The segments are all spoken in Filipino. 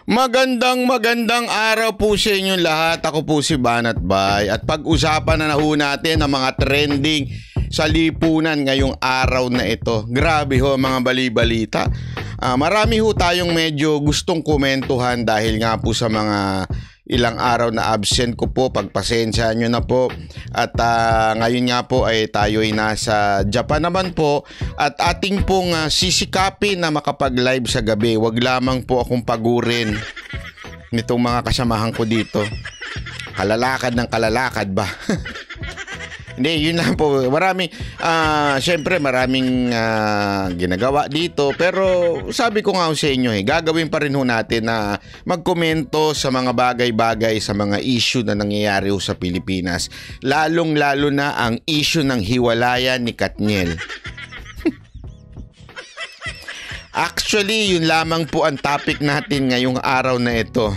Magandang araw po sa inyong lahat. Ako po si Banat Bay at pag-usapan na ho natin ang mga trending sa lipunan ngayong araw na ito. Grabe ho mga bali-balita. Marami ho tayong medyo gustong komentuhan dahil nga po sa mga ilang araw na absent ko po. Pagpasensya nyo na po. At ngayon nga po ay tayo ay nasa Japan naman po. At ating pong sisikapin na makapag-live sa gabi. Wag lamang po akong pagurin nitong mga kasamahan ko dito. Kalalakad ng kalalakad ba? Hindi, yun lang po. Siyempre maraming ginagawa dito. Pero sabi ko nga sa inyo, gagawin pa rin ho natin na magkomento sa mga bagay-bagay, sa mga issue na nangyayari ho sa Pilipinas. Lalong-lalo na ang issue ng hiwalayan ni Katniel. Actually, yun lamang po ang topic natin ngayong araw na ito.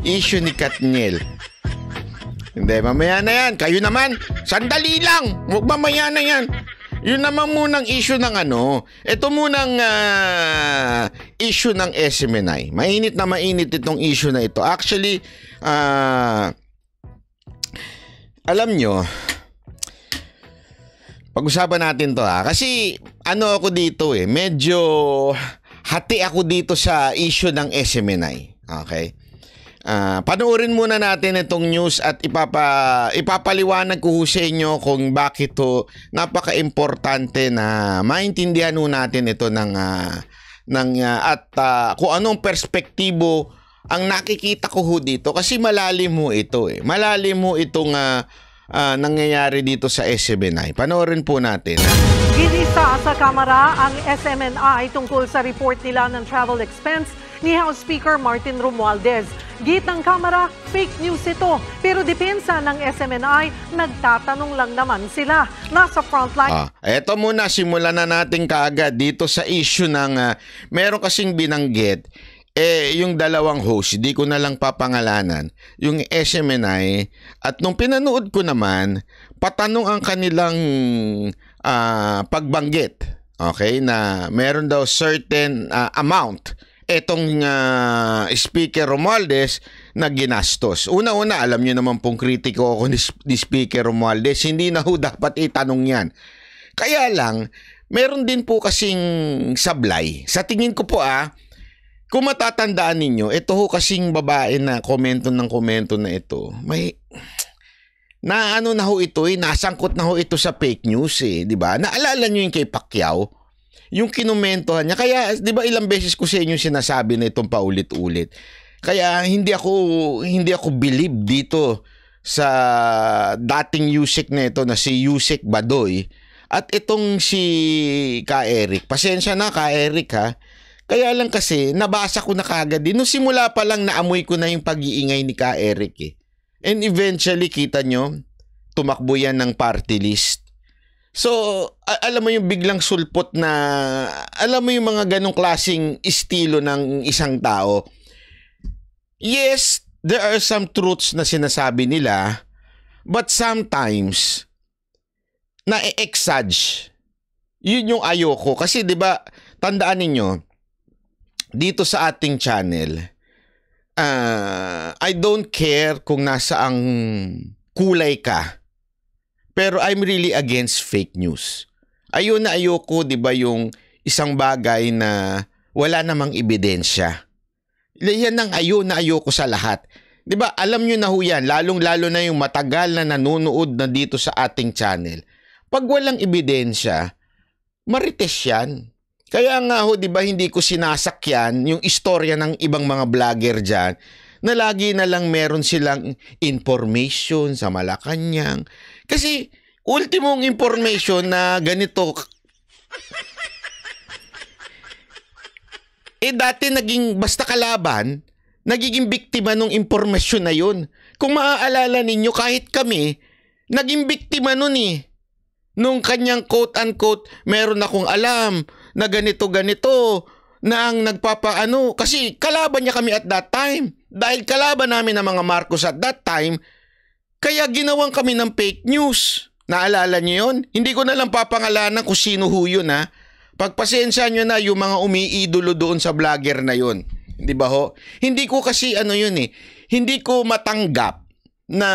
Issue ni Katniel. Hindi, mamaya na yan. Kayo naman, sandali lang. Huwag mamaya na yan. Yun naman munang issue ng ito munang issue ng SMNI. Mainit na mainit itong issue na ito. Actually, alam nyo, pag-usapan natin to kasi ako dito medyo hati ako dito sa issue ng SMNI. Okay? Panoorin muna natin itong news at ipapaliwanag ko sa inyo kung bakit napaka-importante na maintindihan natin ito at kung anong perspektibo ang nakikita ko dito kasi malalim mo ito malalim mo itong nangyayari dito sa SMNI. Panoorin po natin. Ginisa sa Kamara ang SMNI tungkol sa report nila ng travel expense ni House Speaker Martin Romualdez. Gitang Kamara, fake news ito. Pero depensa ng SMNI, nagtatanong lang naman sila. Nasa frontline. Eto muna, simulan na natin kaagad dito sa issue ng meron kasing binanggit yung dalawang host, di ko na lang papangalanan, yung SMNI, at nung pinanood ko naman, patanong ang kanilang pagbanggit, okay, na meron daw certain amount etong Speaker Romualdez na ginastos. Una-una, alam nyo naman pong kritiko ako ni Speaker Romualdez, hindi na ho dapat itanong yan. Kaya lang, meron din po kasing sablay. Sa tingin ko po kung matatandaan ninyo, ito ho kasing babae na komento na ito, may na ho ito nasangkot na ho ito sa fake news di ba? Naalala nyo yung kay Pacquiao? Yung kinomentohan niya. Kaya, di ba ilang beses ko sa inyo sinasabi na itong paulit-ulit. Kaya hindi ako believe dito sa dating Yusek na ito na si Yusek Badoy at itong si Ka Eric. Pasensya na Ka Eric Kaya lang kasi nabasa ko na kagad din. Nung simula pa lang naamoy ko na yung pag-iingay ni Ka Eric And eventually kita nyo, tumakbo yan ng party list. So, alam mo yung biglang sulpot na, alam mo yung mga ganong klaseng estilo ng isang tao. Yes, there are some truths na sinasabi nila, but sometimes, na-exage. Yun yung ayoko. Kasi 'di ba tandaan ninyo, dito sa ating channel, I don't care kung nasaang kulay ka. Pero I'm really against fake news. Ayoko, 'di ba, yung isang bagay na wala namang ebidensya. Yan ang ayoko sa lahat. 'Di ba? Alam niyo na ho yan, lalong-lalo na yung matagal na nanonood na dito sa ating channel. Pag walang ebidensya, marites yan. Kaya nga 'di ba, hindi ko sinasakyan yung istorya ng ibang mga vlogger diyan na lagi na lang meron silang information sa Malacanang. Kasi ultimong information na ganito. Dati naging basta kalaban, nagiging biktima ng impormasyon na yun. Kung maaalala ninyo, kahit kami, naging biktima nun Nung kanyang quote-unquote, meron akong alam na ganito-ganito, na ang nagpapaano. Kasi kalaban niya kami at that time. Dahil kalaban namin ng mga Marcos at that time, kaya ginawang kami ng fake news. Naalala niyo yun? Hindi ko na lang papangalanan kung sino ho yun Pagpasensya nyo na yung mga umiidolo doon sa vlogger na yun. Di ba ho? Hindi ko kasi hindi ko matanggap na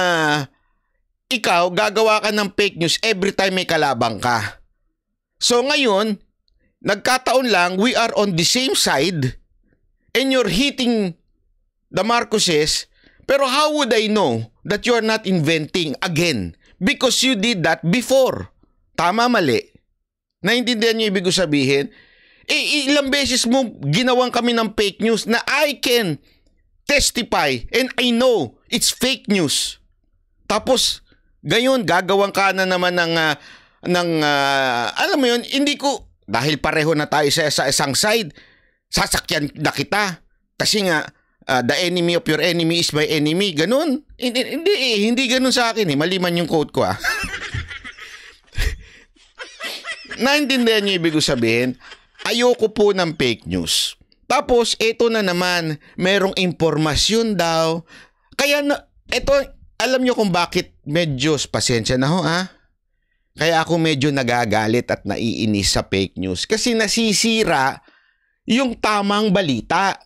ikaw gagawa ka ng fake news every time may kalabang ka. So ngayon, nagkataon lang we are on the same side and you're hitting the Marcoses, pero how would I know that you're not inventing again? Because you did that before. Tama, mali. Naintindihan niyo ibig ko sabihin? Ilang beses mo ginawang kami ng fake news na I can testify and I know it's fake news. Tapos, gayon, gagawang ka na naman alam mo yun, hindi ko, dahil pareho na tayo sa isang side, sasakyan na kita. Kasi nga, the enemy of your enemy is my enemy. Ganun. Hindi ganun sa akin eh. Maliman yung quote ko ah. Naintindihan niyo ibig ko sabihin? Ayoko po ng fake news. Tapos, ito na naman, merong impormasyon daw. Kaya, ito, alam niyo kung bakit medyo, pasensya na ho ah. Kaya ako medyo nagagalit at naiinis sa fake news. Kasi nasisira yung tamang balita.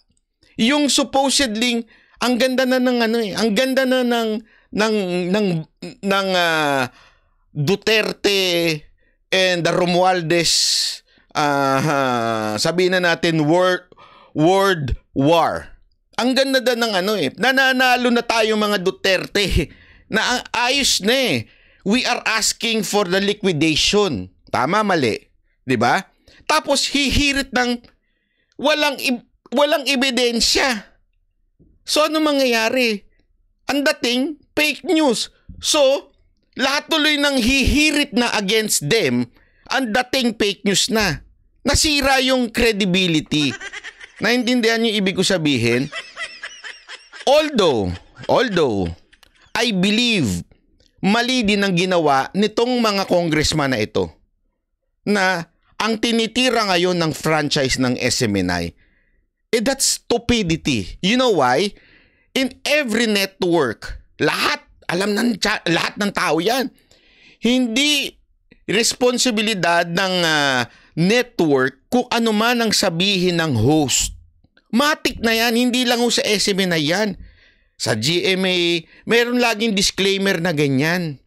Yung supposedly, ang ganda na ng ang ganda na ng Duterte and the Romualdez, sabihin na natin world war. Ang ganda na ng nananalo na tayo mga Duterte. Na ayos na eh. We are asking for the liquidation. Tama, mali. 'Di ba? Tapos hihirit ng walang ebidensya. So ano mangyayari? Ang dating fake news. So lahat tuloy ng hihirit na against them, ang dating fake news na. Nasira yung credibility. Naintindihan niyo ibig ko sabihin? Although I believe mali din ang ginawa nitong mga congressman na ito na ang tinitira ngayon ng franchise ng SMNI, that's stupidity. You know why? In every network, lahat ng tao yan. Hindi responsibilidad ng network kung ano man ang sabihin ng host. Matik na yan, hindi lang sa SMNI yan. Sa GMA, meron laging disclaimer na ganyan.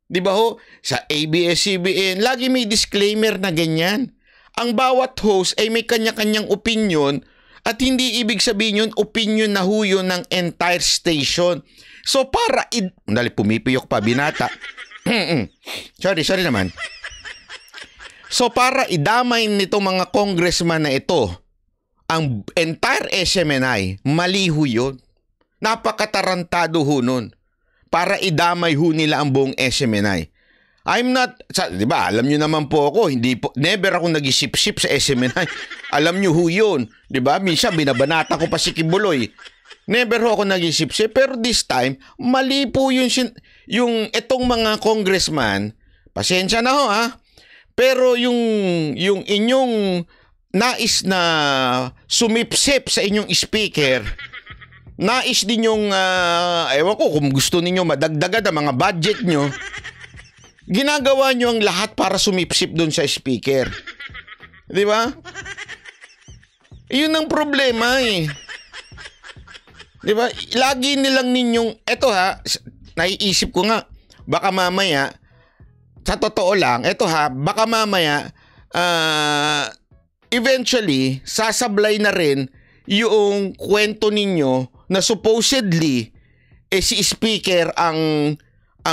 Di ba ho? Sa ABS-CBN, lagi may disclaimer na ganyan. Ang bawat host ay may kanya-kanyang opinion at hindi ibig sabihin yun, opinion na huyo ng entire station. So para, pumipiyok pa, binata. sorry naman. So para idamay nitong mga congressman na ito, ang entire SMNI, mali ho yun. Napakatarantado ho nun para idamay ho nila ang buong SMNI. I'm not, di ba, alam nyo naman po ako, never ako nag-isip-sip sa SMNI. Alam nyo ho yun, di ba? Minsan binabanata ko pa si Kibuloy. Never ho ako nag-isip-sip, pero this time, mali po yung itong mga congressman, pasensya na ho ha, pero yung inyong nais na sumipsip sa inyong speaker, nais din yung, ewan ko kung gusto ninyo madagdagan ang mga budget nyo, ginagawa nyo ang lahat para sumipsip dun sa speaker. Di ba? Yun ang problema eh. Di ba? Lagi nilang ninyong, eto ha, naiisip ko nga, baka mamaya, sa totoo lang, eto ha, baka mamaya, eventually, sasablay na rin yung kwento ninyo na supposedly si speaker ang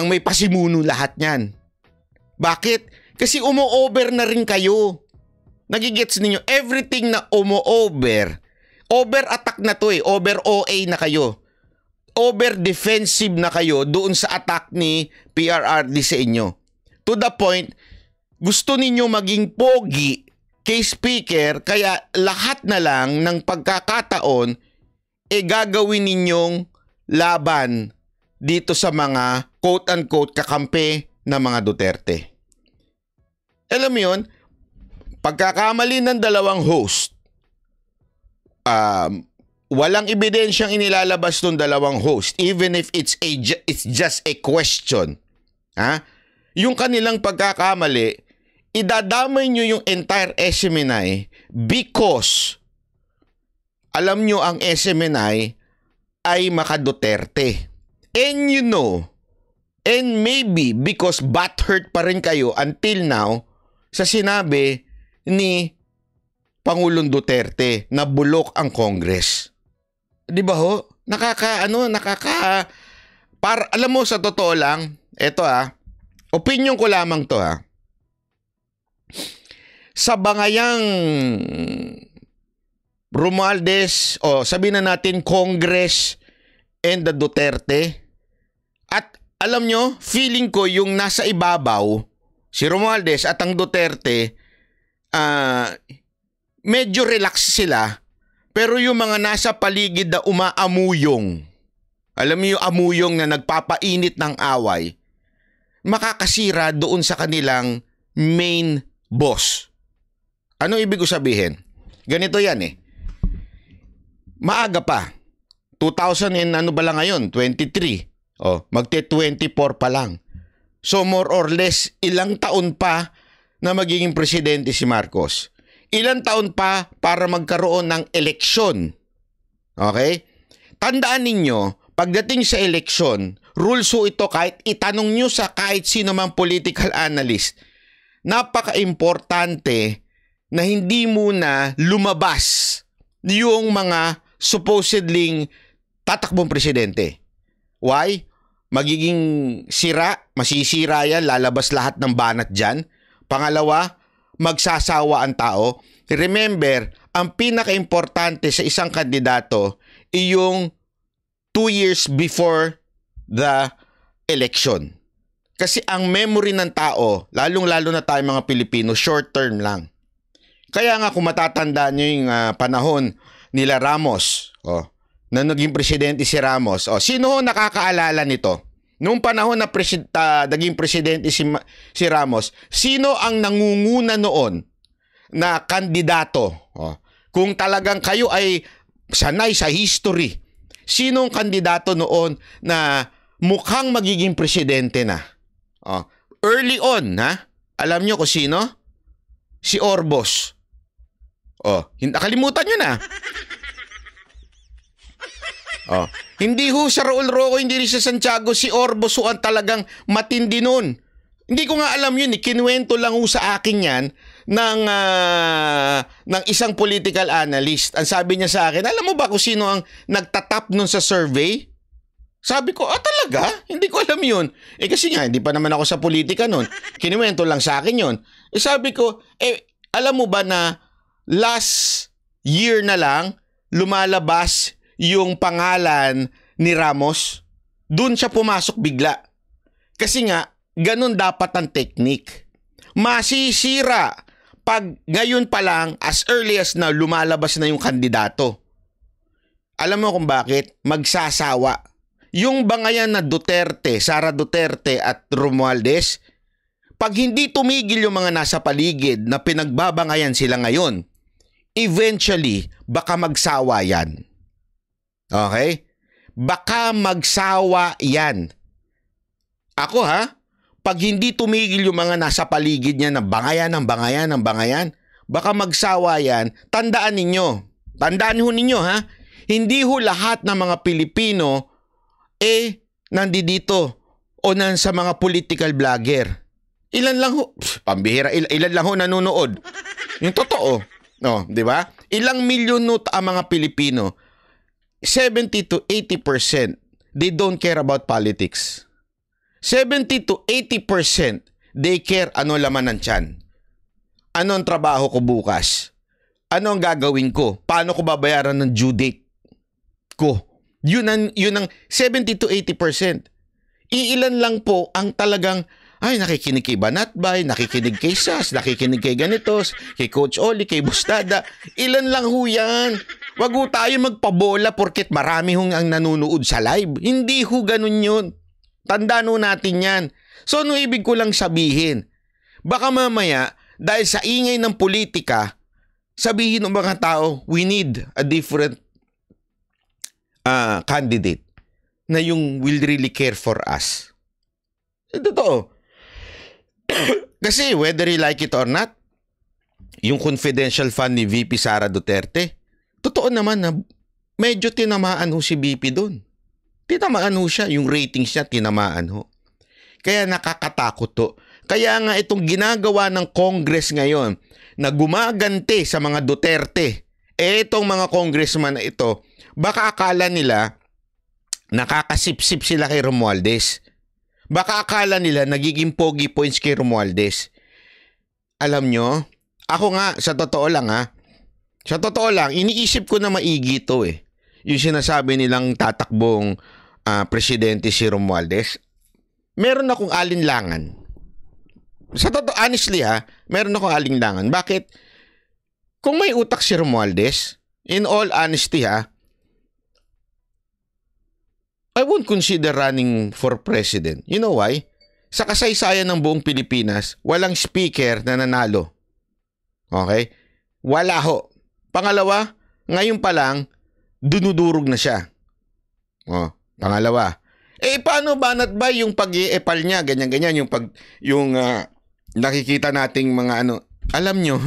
may pasimuno lahat niyan. Bakit? Kasi umo-over na rin kayo. Nagigets ninyo? Everything na over attack na to eh. Over OA na kayo. Over defensive na kayo doon sa attack ni PRRD sa inyo. To the point, gusto ninyo maging pogi kay speaker, kaya lahat na lang ng pagkakataon gagawin ninyong laban dito sa mga quote-unquote kakampi na mga Duterte. Alam mo yun, pagkakamali ng dalawang host, walang ebidensyang inilalabas ng dalawang host, even if it's just a question. Ha? Yung kanilang pagkakamali, idadamay nyo yung entire SMNI because alam nyo ang SMNI ay maka-Duterte. And you know, and maybe because butthurt pa rin kayo until now sa sinabi ni Pangulong Duterte na bulok ang Congress. Di ba ho? Alam mo, sa totoo lang, eto opinion ko lamang to sa bangayang Romualdez, o sabihin na natin Congress and the Duterte, at alam nyo, feeling ko yung nasa ibabaw, si Romualdez at ang Duterte, medyo relax sila, pero yung mga nasa paligid na umaamuyong, alam mo yung amuyong na nagpapainit ng away, makakasira doon sa kanilang main boss. Ano ibig ko sabihin? Ganito yan Maaga pa. 2000 and ano ba lang ngayon? 23. Magte-24 pa lang. So more or less, ilang taon pa na magiging presidente si Marcos. Ilang taon pa para magkaroon ng eleksyon. Okay? Tandaan ninyo, pagdating sa eleksyon, rules ito kahit itanong nyo sa kahit sino mang political analyst, napaka-importante na hindi muna lumabas yung mga supposedly tatakbong presidente. Why? Magiging masisira yan, lalabas lahat ng banat dyan. Pangalawa, magsasawa ang tao. Remember, ang pinaka-importante sa isang kandidato ay yung 2 years before the election. Kasi ang memory ng tao, lalong-lalo na tayo mga Pilipino, short term lang. Kaya nga kung matatandaan nyo yung panahon nila Ramos, na naging presidente si Ramos. Sino ho nakakaalala nito? Noong panahon na naging presidente si Ramos, sino ang nangunguna noon na kandidato? Kung talagang kayo ay sanay sa history, sino ang kandidato noon na mukhang magiging presidente na? Early on, alam nyo kung sino? Si Orbos. Nakalimutan nyo na. Hindi ho sa Raul Roco, hindi rin sa Santiago, si Orbos ho ang talagang matindi nun. Hindi ko nga alam yun, kinuwento lang ho sa akin yan ng isang political analyst. Ang sabi niya sa akin, alam mo ba kung sino ang nagtatap nun sa survey? Sabi ko, talaga? Hindi ko alam yun. Kasi nga, hindi pa naman ako sa politika nun. Kinuwento lang sa akin yun. Sabi ko, alam mo ba na last year na lang, lumalabas yung pangalan ni Ramos? Doon siya pumasok bigla. Kasi nga, ganun dapat ang technique. Masisira pag ngayon pa lang, as early as na lumalabas na yung kandidato. Alam mo kung bakit? Magsasawa. Yung bangayan na Duterte, Sara Duterte at Romualdez, pag hindi tumigil yung mga nasa paligid na pinagbabangayan sila ngayon, eventually, baka magsawa yan. Okay? Baka magsawa yan. Ako pag hindi tumigil yung mga nasa paligid niya na bangayan, baka magsawa yan. Tandaan ho ninyo hindi ho lahat ng mga Pilipino nandito o sa mga political vlogger. Ilan lang ho, pambihira, ilan lang ho nanonood. Yung totoo. Di ba? Ilang milyon ang mga Pilipino. 70 to 80%, they don't care about politics. 70 to 80%, they care ano laman ng tiyan. Ano ang trabaho ko bukas? Ano ang gagawin ko? Paano ko babayaran ng due date ko? Yun ang 70 to 80%. Iilan lang po ang talagang, nakikinig kay Banatbay, nakikinig kay Sas, nakikinig kay Ganitos, kay Coach Oli, kay Bustada. Ilan lang ho yan. Wag ho tayo magpabola porket marami hong ang nanunood sa live. Hindi ho ganun yun. Tandaan ho natin yan. So ano ibig ko lang sabihin? Baka mamaya, dahil sa ingay ng politika, sabihin ng mga tao, we need a different candidate na yung will really care for us. Totoo. Kasi whether you like it or not, yung confidential fund ni VP Sara Duterte, totoo naman na medyo tinamaan ho si VP doon. Tinamaan ho siya, yung ratings niya tinamaan ho. Kaya nakakatakot to. Kaya nga itong ginagawa ng Congress ngayon na gumagante sa mga Duterte, itong mga congressman na ito, baka akala nila nakakasipsip sila kay Romualdez. Baka akala nila nagiging pogi points kay Romualdez. Alam nyo, ako nga, sa totoo lang, iniisip ko na maigi ito eh. Yung sinasabi nilang tatakbong presidente si Romualdez, meron akong alinlangan. Sa totoo, honestly meron akong alinlangan. Bakit? Kung may utak si Romualdez, in all honesty I won't consider running for president. You know why? Sa kasaysayan ng buong Pilipinas, walang speaker na nanalo. Okay? Wala ho. Pangalawa, ngayon pa lang, dunudurog na siya. Pangalawa. Paano banat ba yung pag-i-epal niya? Ganyan-ganyan. Yung nakikita nating mga Alam nyo,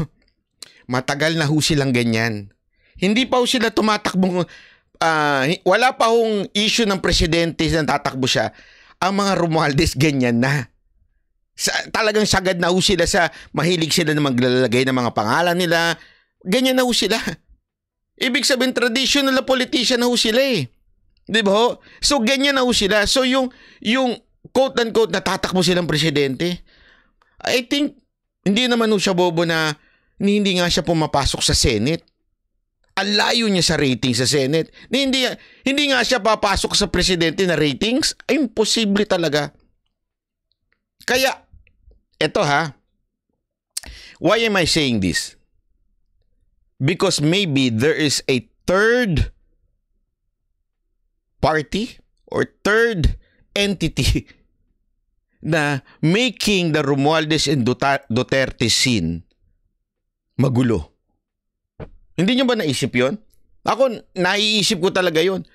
matagal na ho silang ganyan. Hindi pa ho sila tumatakbong, wala pa hong issue ng presidente na tatakbo siya. Ang mga Romualdez ganyan na. Talagang sagad na ho sila sa mahilig sila na maglalagay ng mga pangalan nila. Ganyan na ho sila. Ibig sabihin, traditional na politician na ho sila eh. Di ba ho? So, ganyan na ho sila. So, yung quote-unquote natatakbo silang presidente, I think, hindi naman ho siya bobo na hindi nga siya pumapasok sa Senate. Ang layo niya sa ratings sa Senate. Hindi nga siya papasok sa presidente na ratings. Imposible talaga. Kaya, eto why am I saying this? Because maybe there is a third party or third entity na making the Romualdez and Duterte scene magulo. Hindi nyo ba naisip yon? Ako, naiisip ko talaga yon.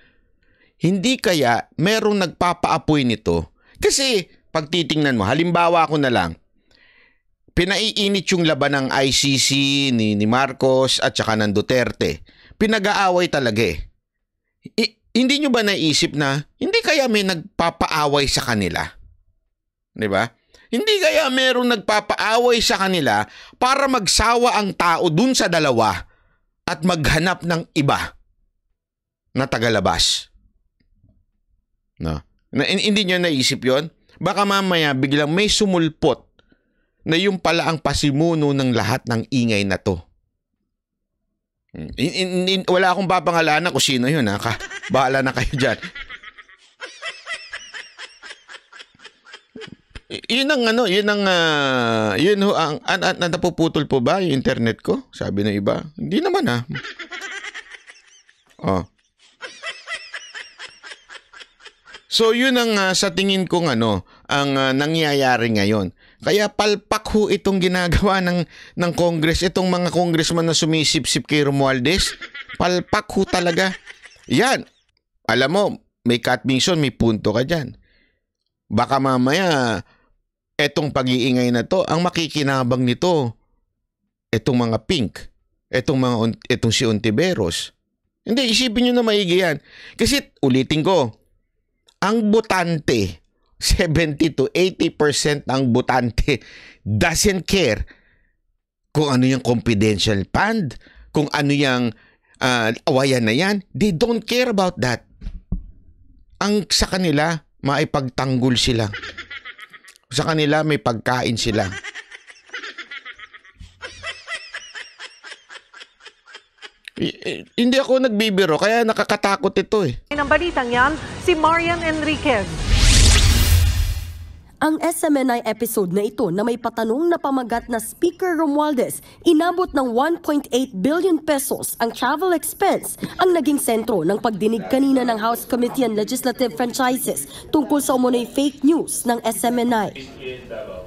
Hindi kaya merong nagpapaapoy nito? Kasi, pag titingnan mo, halimbawa ko na lang, pinaiinit yung laban ng ICC ni Marcos at saka ng Duterte. Pinag-aaway talaga eh. Hindi nyo ba naisip na hindi kaya may nagpapaaway sa kanila? Di ba? Hindi kaya merong nagpapaaway sa kanila para magsawa ang tao dun sa dalawa at maghanap ng iba na tagalabas? No? Hindi nyo naisip yon? Baka mamaya biglang may sumulpot na yung pala ang pasimuno ng lahat ng ingay na to. Wala akong papangalanan kung sino yun. Bahala na kayo dyan. Napuputol po ba yung internet ko? Sabi ng iba. Hindi naman So yun ang sa tingin kong ang nangyayari ngayon. Kaya palpak ho itong ginagawa ng Congress, itong mga congressman na sumisip-sip kay Romualdez. Palpak ho talaga. Yan. Alam mo, may Kat Mingson, may punto ka dyan. Baka mamaya, etong pag-iingay na to, ang makikinabang nito, etong mga pink, etong si Ontiveros. Hindi, isipin nyo na maigi yan. Kasi, ulitin ko, ang botante, 70 to 80% ng botante doesn't care kung ano yung confidential fund, kung ano yung awayan na yan. They don't care about that. Ang sa kanila, maipagtanggol sila. Sa kanila, may pagkain sila. Hindi ako nagbibiro, kaya nakakatakot ito eh. Ng balitang yan, si Marian Enriquez. Ang SMNI episode na ito na may patanong na pamagat na Speaker Romualdez, inabot ng 1.8 billion pesos ang travel expense ang naging sentro ng pagdinig kanina ng House Committee on Legislative Franchises tungkol sa umunay fake news ng SMNI.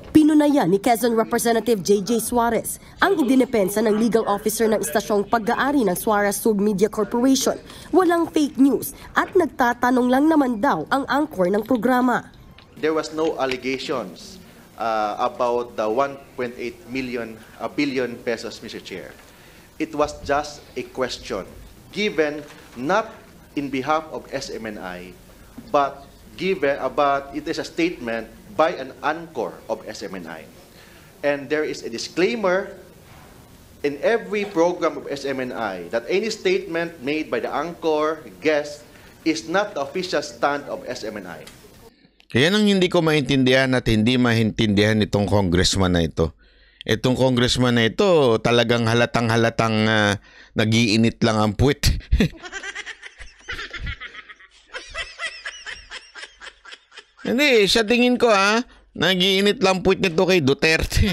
Pinunayan ni Quezon Representative J.J. Suarez ang idinepensa ng legal officer ng istasyong pag-aari ng Suarez Sug Media Corporation. Walang fake news at nagtatanong lang naman daw ang anchor ng programa. There was no allegations about the 1.8 billion pesos, Mr. Chair. It was just a question given not in behalf of SMNI, but it is a statement by an anchor of SMNI. And there is a disclaimer in every program of SMNI that any statement made by the anchor guest is not the official stand of SMNI. Yan ang hindi ko maintindihan at hindi maintindihan itong congressman na ito. Itong congressman na ito talagang halatang-halatang nag-iinit lang ang puwit. Hindi, sa tingin ko nag-iinit lang puwit nito kay Duterte.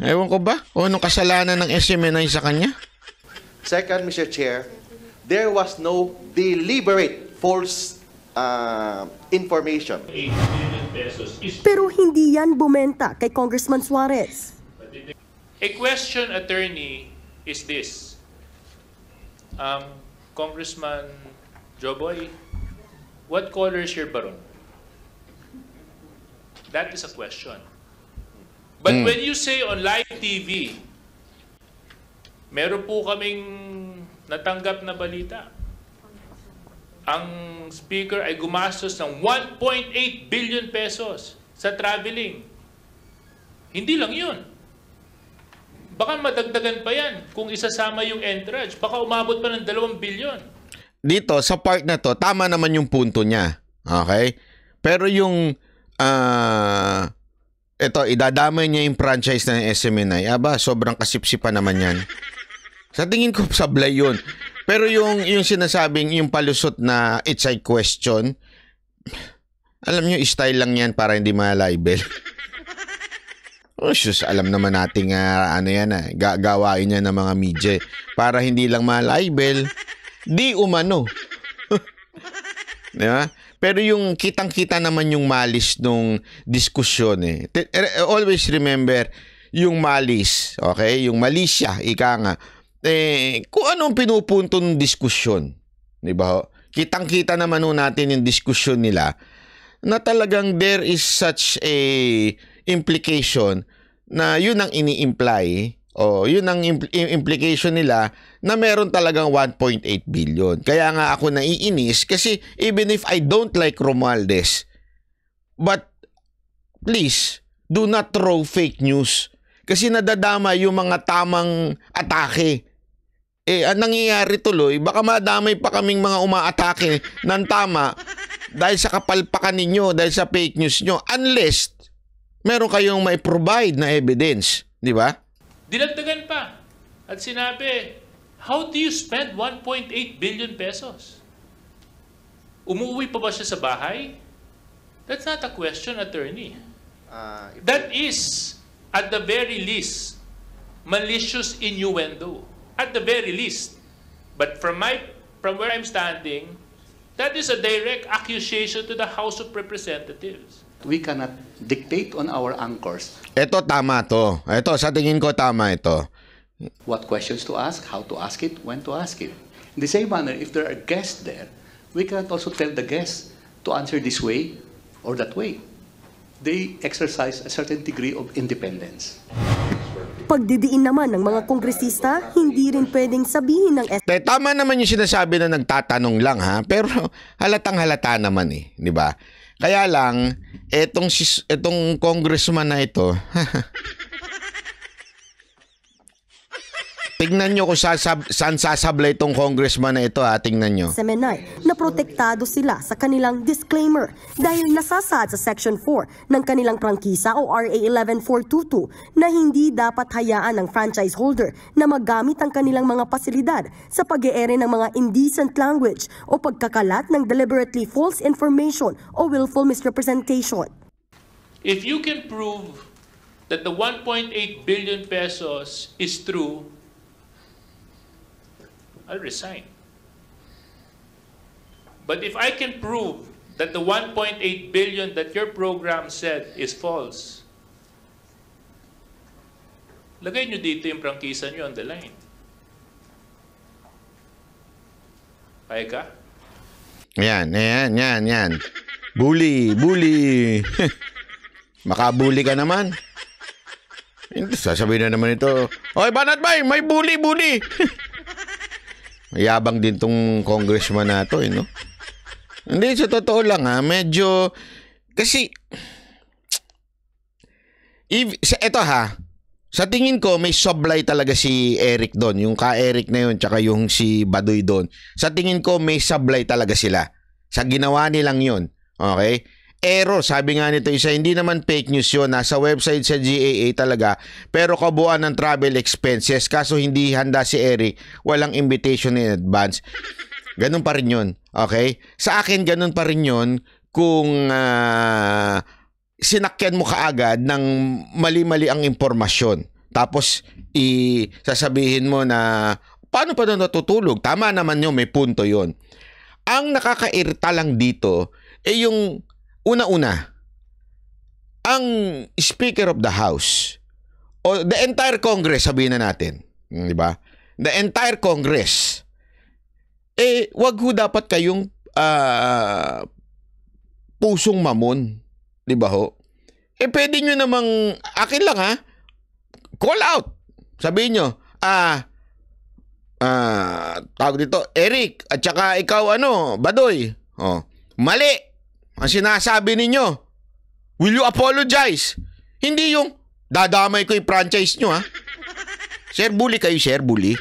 Ewan ko ba kung anong kasalanan ng SMNI sa kanya? Second, Mr. Chair, there was no deliberate false information. Pero hindi yan bumenta kay Congressman Suarez. A question, attorney, is this. Congressman Joboy, what color is your baron? That is a question. But when you say on live TV, meron po kaming natanggap na balita. Ang speaker ay gumastos ng 1.8 billion pesos sa traveling. Hindi lang yun. Baka madagdagan pa yan kung isasama yung entourage. Baka umabot pa ng 2 billion. Dito, sa part na to, tama naman yung punto niya. Okay? Pero yung idadamay niya yung franchise ng SMNI. Aba, sobrang kasipsipan naman yan. Sa tingin ko, sablay yun. Pero yung sinasabing, yung palusot na it's a question, alam nyo, style lang yan para hindi ma-libel. Oh, sus, alam naman natin gawain niya ng mga media. Para hindi lang ma-libel, di umano. Diba? Pero yung kitang-kita naman yung malis nung diskusyon Always remember yung malis, okay? Yung malisya, ika nga. Kung anong pinupunto ng diskusyon, di ba? Kitang-kita naman natin yung diskusyon nila na talagang there is such a implication na yun ang ini-imply o yun ang implication nila na meron talagang 1.8 billion. Kaya nga ako naiinis kasi even if I don't like Romualdez, but please do not throw fake news kasi nadadama yung mga tamang atake. Ang nangyayari tuloy, baka madamay pa kaming mga umaatake ng tama dahil sa kapalpakan ninyo, dahil sa fake news nyo, unless meron kayong may provide na evidence, di ba? Dinagdagan pa. At sinabi, how do you spend 1.8 billion pesos? Umuwi pa ba siya sa bahay? That's not a question, attorney. That is, at the very least, malicious innuendo. At the very least. But from where I'm standing, that is a direct accusation to the House of Representatives. We cannot dictate on our anchors Ito tama to. Ito, sa tingin ko tama ito. what questions to ask, how to ask it, when to ask it. In the same manner, if there are guests there, we cannot also tell the guests to answer this way or that way. They exercise a certain degree of independence. Pagdidiin naman ng mga kongresista, hindi rin pwedeng sabihin ng Tama naman yung sinasabi na nagtatanong lang pero halatang halata naman di ba? Kaya lang, etong congressman na ito, tingnan nyo kung saan sasablay itong congressman na ito tingnan nyo. SMNI na protektado sila sa kanilang disclaimer dahil nasasaad sa Section 4 ng kanilang prangkisa o RA 11422 na hindi dapat hayaan ng franchise holder na magamit ang kanilang mga pasilidad sa pag-eere ng mga indecent language o pagkakalat ng deliberately false information o willful misrepresentation. If you can prove that the 1.8 billion pesos is true, I'll resign. But if I can prove that the 1.8 billion that your program said is false, lagay nyo dito yung prangkisa nyo on the line. Payag ka? Yan. Bully. Makabuli ka naman. Hindi, sasabihin na naman ito, oy, Banat Bay, may bully. Mayabang din tong congressman na to, no? Hindi, sa totoo lang medyo, kasi, ito sa tingin ko, may sablay talaga si Eric doon, yung ka-Eric na yun, tsaka yung si Badoy doon. Sa tingin ko, may sablay talaga sila. Sa ginawa nilang yun, okay? Error, sabi nga nito isa, hindi naman fake news yun. Nasa website sa GAA talaga, pero kabuuan ng travel expenses. Kaso hindi handa si Eric, walang invitation in advance. Ganun pa rin yun, okay? Sa akin, ganun pa rin yun kung sinakyan mo kaagad ng mali-mali ang impormasyon. Tapos, sasabihin mo na, paano pa na natutulog? Tama naman yun, may punto yun. Ang nakakairita lang dito, yung una-una, ang Speaker of the House, o the entire Congress, sabihin na natin, di ba? The entire Congress, wag ho dapat kayong pusong mamon, di ba ho? Pwede nyo namang, akin lang call out. Sabihin nyo, tawag dito, Eric, at saka ikaw Badoy, mali ang sinasabi ninyo. Will you apologize? Hindi yung dadamay ko yung franchise nyo, Share bully kayo, share bully.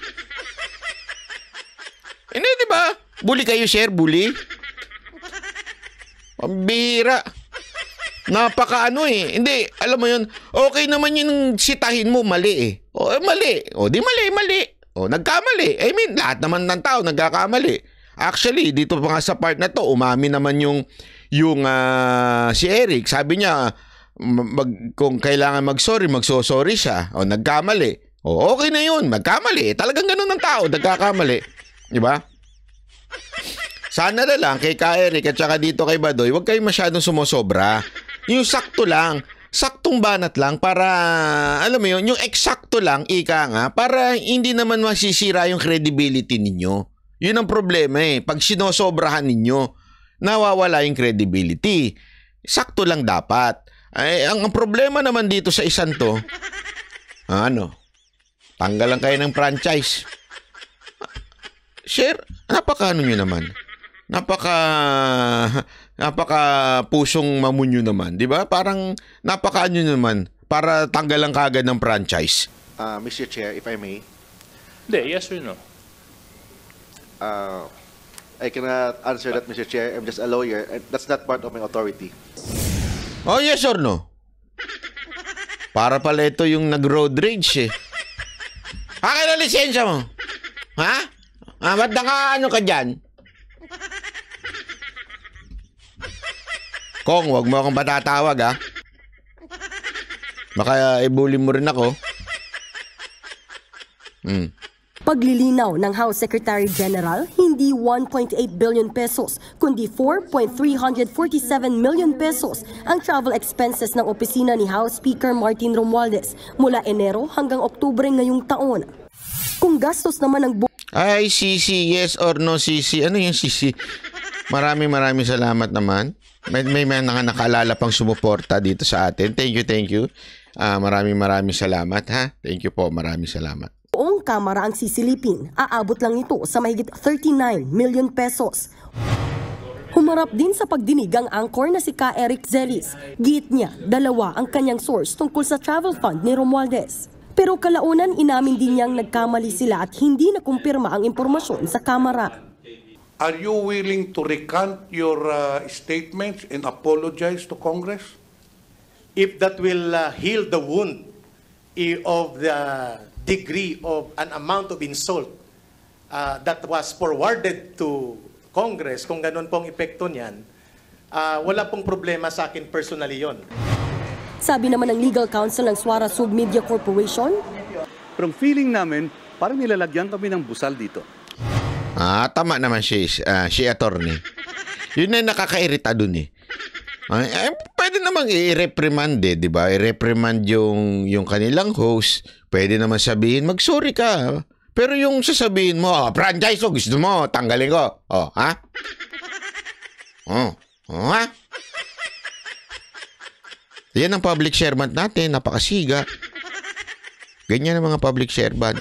Hindi, di ba? Bully kayo, share bully. Pambira. Napaka Hindi, alam mo yun, okay naman yung sitahin mo, mali mali. Di mali. Nagkamali. I mean, lahat naman ng tao nagkakamali. Actually, dito pa nga sa part na to, umami naman yung si Eric. Sabi niya, kung kailangan mag-sorry, magso-sorry siya. Nagkamali. Okay na yun, magkamali. Talagang ganun ng tao, nagkakamali. Di ba? Sana na lang kay Eric at saka dito kay Badoy, huwag kayo masyadong sumosobra. Yung sakto lang, saktong banat lang para, alam mo yun, yung eksakto lang, para hindi naman masisira yung credibility ninyo. Yun ang problema Pag sinosobrahan ninyo, nawawala yung credibility. Sakto lang dapat. Ang problema naman dito sa isang to, tanggal lang kayo ng franchise. Share, nyo naman. Napaka pusong mamunyo naman, di ba? Parang nyo naman para tanggalan kagad ng franchise. Mr. Chair, if I may. Hindi, yes or no? I cannot answer that, Mr. Chair. I'm just a lawyer. And that's not part of my authority. Oh, yes or no? Para pala ito yung nag-road rage Akin na lisensya mo. Ba't ka dyan? Kong, wag mo akong patatawag Baka ibuli mo rin ako. Paglilinaw ng House Secretary General, hindi 1.8 billion pesos, kundi 4.347 million pesos ang travel expenses ng opisina ni House Speaker Martin Romualdez mula Enero hanggang Oktubre ngayong taon. Kung gastos naman ng ay, Sisi, yes or no, Sisi? Ano yung Sisi? Maraming salamat naman. May mga nakaalala pang sumuporta dito sa atin. Thank you. Maraming salamat, Thank you po, maraming salamat. Buong Kamara ang sisilipin, aabot lang ito sa mahigit 39 million pesos. Humarap din sa pagdinig ang angkor na si Eric Zelis. Giit niya, 2 ang kanyang source tungkol sa travel fund ni Romualdez. Pero kalaunan inamin din niyang nagkamali sila at hindi nakumpirma ang impormasyon sa Kamara. Are you willing to recant your statements and apologize to Congress? If that will heal the wound of the degree of an amount of insult that was forwarded to Congress, kung ganun pong epekto niyan, wala pong problema sa akin personally yon. Sabi naman ng legal counsel ng Suara Sub Media Corporation, Pero ang feeling namin, parang nilalagyan kami ng busal dito. Tama naman si attorney. Yun na nakakairita dun pwede namang i-reprimand di ba? I-reprimand yung kanilang host. Pwede naman sabihin, mag-sorry ka. Pero yung sasabihin mo, franchise ko, gusto mo, tanggalin ko. Yan ang public servant natin, napakasiga. Ganyan ang mga public servant.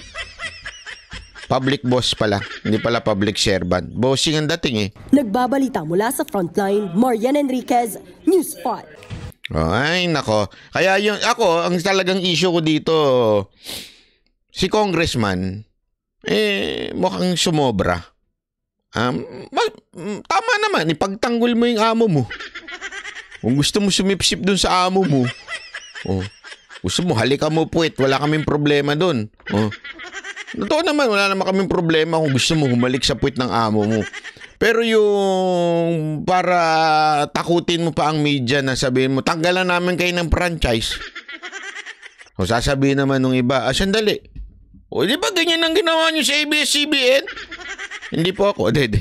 Public boss pala, hindi pala public servant. Bossing ang dating eh. Nagbabalita mula sa Frontline, Marian Enriquez, News 5. Ay, nako. Kaya yung, ako, ang talagang issue ko dito, si congressman, mukhang sumobra. Tama naman, ipagtanggol mo yung amo mo. Kung gusto mo sumipsip dun sa amo mo, gusto mo, halika mo puwet, wala kaming problema dun. Totoo naman, wala naman kaming problema kung gusto mo humalik sa puwet ng amo mo. Pero yung para takutin mo pa ang media na sabihin mo, tanggalan namin kayo ng franchise. O sasabihin naman nung iba, sandali. O di ba ganyan ang ginawa niyo sa ABS-CBN? Hindi po ako. Di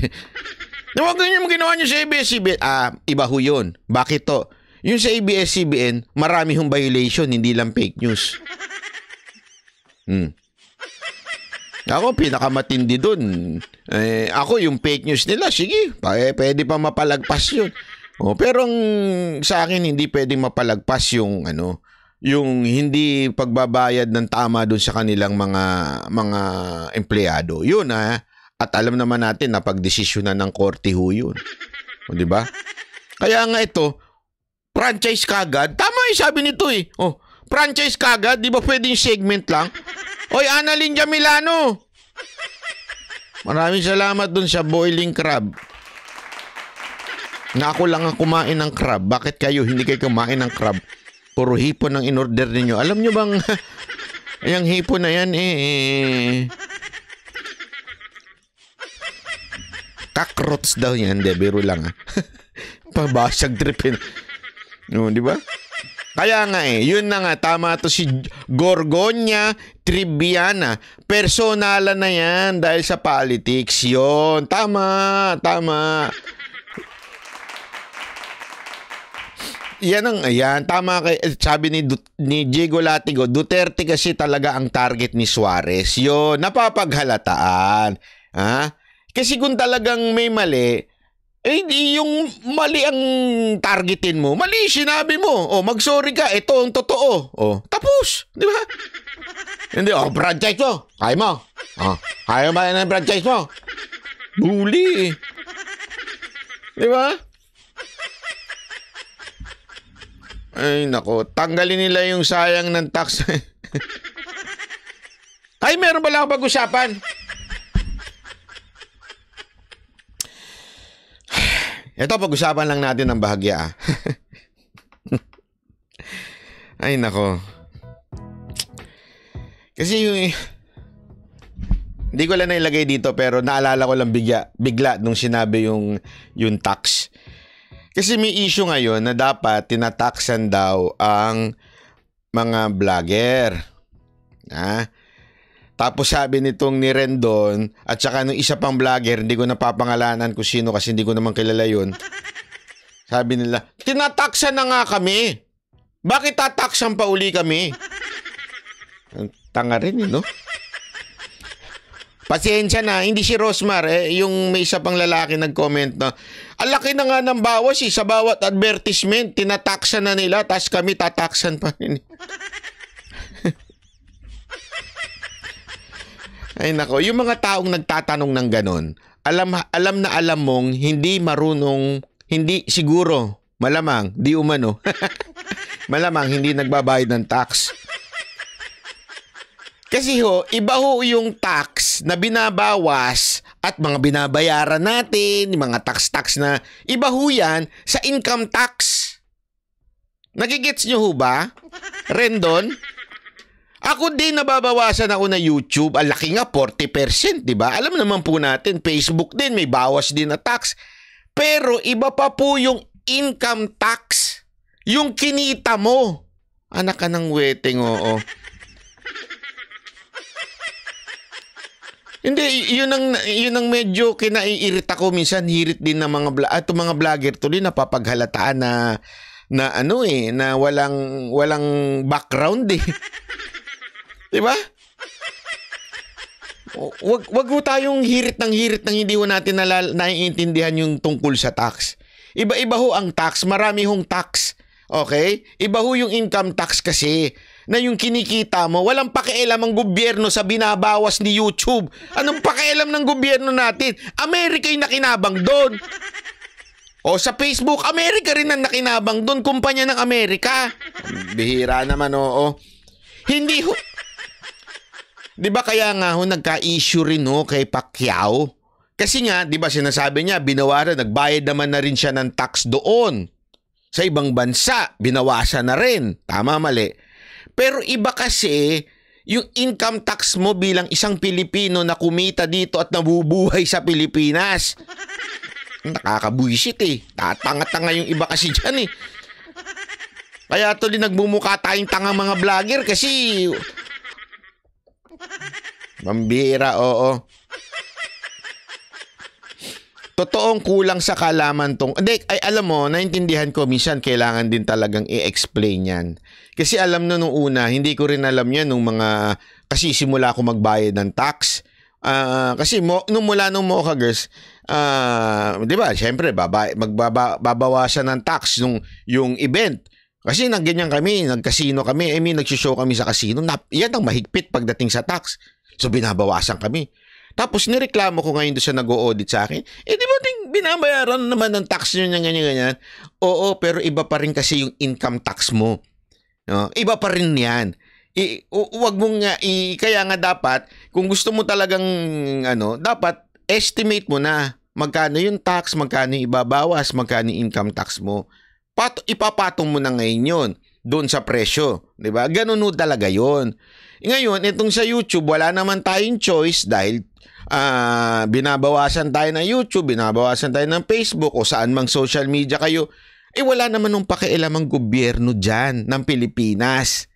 ba ganyan ang ginawa niyo sa ABS-CBN? Iba ho yun. Bakit to? Yung sa ABS-CBN, marami hong violation, hindi lang fake news. Ako, pinakamatindi dun. Ako, yung fake news nila, sige, pwede pa mapalagpas yun. Pero sa akin, hindi pwede mapalagpas yung, yung hindi pagbabayad ng tama dun sa kanilang mga empleyado. Yun, at alam naman natin na pagdesisyonan ng korte ho yun. Di ba? Kaya nga ito, franchise kagad. Tama yung sabi nito eh. Franchise kagad, di ba pwedeng segment lang? Oy, Annalyn Jamilano. Maraming salamat dun sa boiling crab. Na ako lang ang kumain ng crab. Bakit kayo hindi kayo kumain ng crab? Puro hipon ang in-order ninyo. Alam nyo bang yung hipon na yan cockroach daw yan. Hindi, biro lang pabasag tripin. Di ba? Kaya nga yun na nga, tama to si Gorgonya Triviana. Personalan na yan dahil sa politics. Yun, tama. Yan, tama sabi ni Diego Latigo, Duterte kasi talaga ang target ni Suarez. Yun, napapaghalataan. Kasi kung talagang may mali, yung mali ang targetin mo. Mali, sinabi mo. Mag-sorry ka. Ito ang totoo. Tapos. Di ba? Hindi, franchise mo. Kaya mo. Kaya ba yan ang franchise mo? Bully. Di ba? Ay, nako. Tanggalin nila yung sayang ng tax. Ay, meron ba lang pag-usapan? Ito, pag-usapan lang natin ng bahagya. Ay, nako. Kasi hindi ko lang nailagay dito pero naalala ko lang bigla nung sinabi yung tax. Kasi may issue ngayon na dapat tinataxan daw ang mga vlogger. Tapos sabi nitong ni Rendon at saka nung isa pang vlogger, hindi ko napapangalanan kung sino kasi hindi ko naman kilala yun. Sabi nila, tinataksan na nga kami. Bakit tataksan pa uli kami? Tanga rin no? Pasensya na, hindi si Rosmar. Yung may isa pang lalaki nag-comment na, ang laki na nga ng bawas sa bawat advertisement, tinataksan na nila, tas kami tataksan pa rin. Ay nako, yung mga taong nagtatanong ng ganon, alam na alam mong hindi marunong, hindi siguro, malamang, di umano, malamang hindi nagbabayad ng tax. Kasi iba yung tax na binabawas at mga binabayaran natin, yung mga tax na iba yan sa income tax. Nagigets nyo ba? Rendon? Ako din nababawasan ako na YouTube. Ang laki nga, 40%, di ba? Alam naman po natin, Facebook din, may bawas din na tax. Pero iba pa po yung income tax. Yung kinita mo. Anak ka ng weteng, oo. Hindi, yun ang medyo kinaiirita ko minsan, hirit din ng mga vlogger to din napapaghalataan na walang background eh. 'Di ba? Wag ho tayong hirit ng hindi ho natin naiintindihan yung tungkol sa tax. Iba-iba ho ang tax, marami hong tax. Okay? Iba ho yung income tax kasi na yung kinikita mo, walang pakialam ang gobyerno sa binabawas ni YouTube. Anong pakialam ng gobyerno natin? Amerika yung nakinabang doon. O sa Facebook, Amerika rin ang nakinabang doon. Kumpanya ng Amerika. Bihira naman, oo. Hindi ho. Diba kaya nga ho, nagka-issue rin ho kay Pacquiao? Kasi nga, diba sinasabi niya, binawaran, nagbayad naman na rin siya ng tax doon. Sa ibang bansa, binawasan na rin. Tama, mali. Pero iba kasi, yung income tax mo bilang isang Pilipino na kumita dito at nabubuhay sa Pilipinas. Nakakabuisit eh. Tatanga-tanga yung iba kasi dyan eh. Kaya tuloy nagmumukha tayong tanga mga vlogger kasi mambira, oo. Totoong kulang sa kalaman tong... Hindi, ay alam mo, naintindihan ko, minsan kailangan din talagang i-explain yan. Kasi alam na nung una, hindi ko rin alam yan nung mga... Kasi simula ako magbayad ng tax. Kasi nung mula nung Mocha Girls, di ba, syempre, babawasan ng tax yung event. Kasi nagganyan kami, nagkasino kami, nagsishow kami sa casino. Yan ang mahigpit pagdating sa tax. So, binabawasan kami. Tapos nireklamo ko ngayon doon sa nag-o-audit sa akin, di ba binabayaran naman ng tax nyo niya ganyan-ganyan? Oo, pero iba pa rin kasi yung income tax mo. No? Iba pa rin yan. Wag mong nga, kaya nga dapat, kung gusto mo talagang, dapat estimate mo na magkano yung tax, magkano yung ibabawas, magkano yung income tax mo. Ipapatong mo na ngayon yun doon sa presyo. Diba? Ganun ho talaga yun. Ngayon, itong sa YouTube, wala naman tayong choice dahil binabawasan tayo ng YouTube, binabawasan tayo ng Facebook o saan mang social media kayo. Wala naman nung pakialam ang gobyerno dyan ng Pilipinas.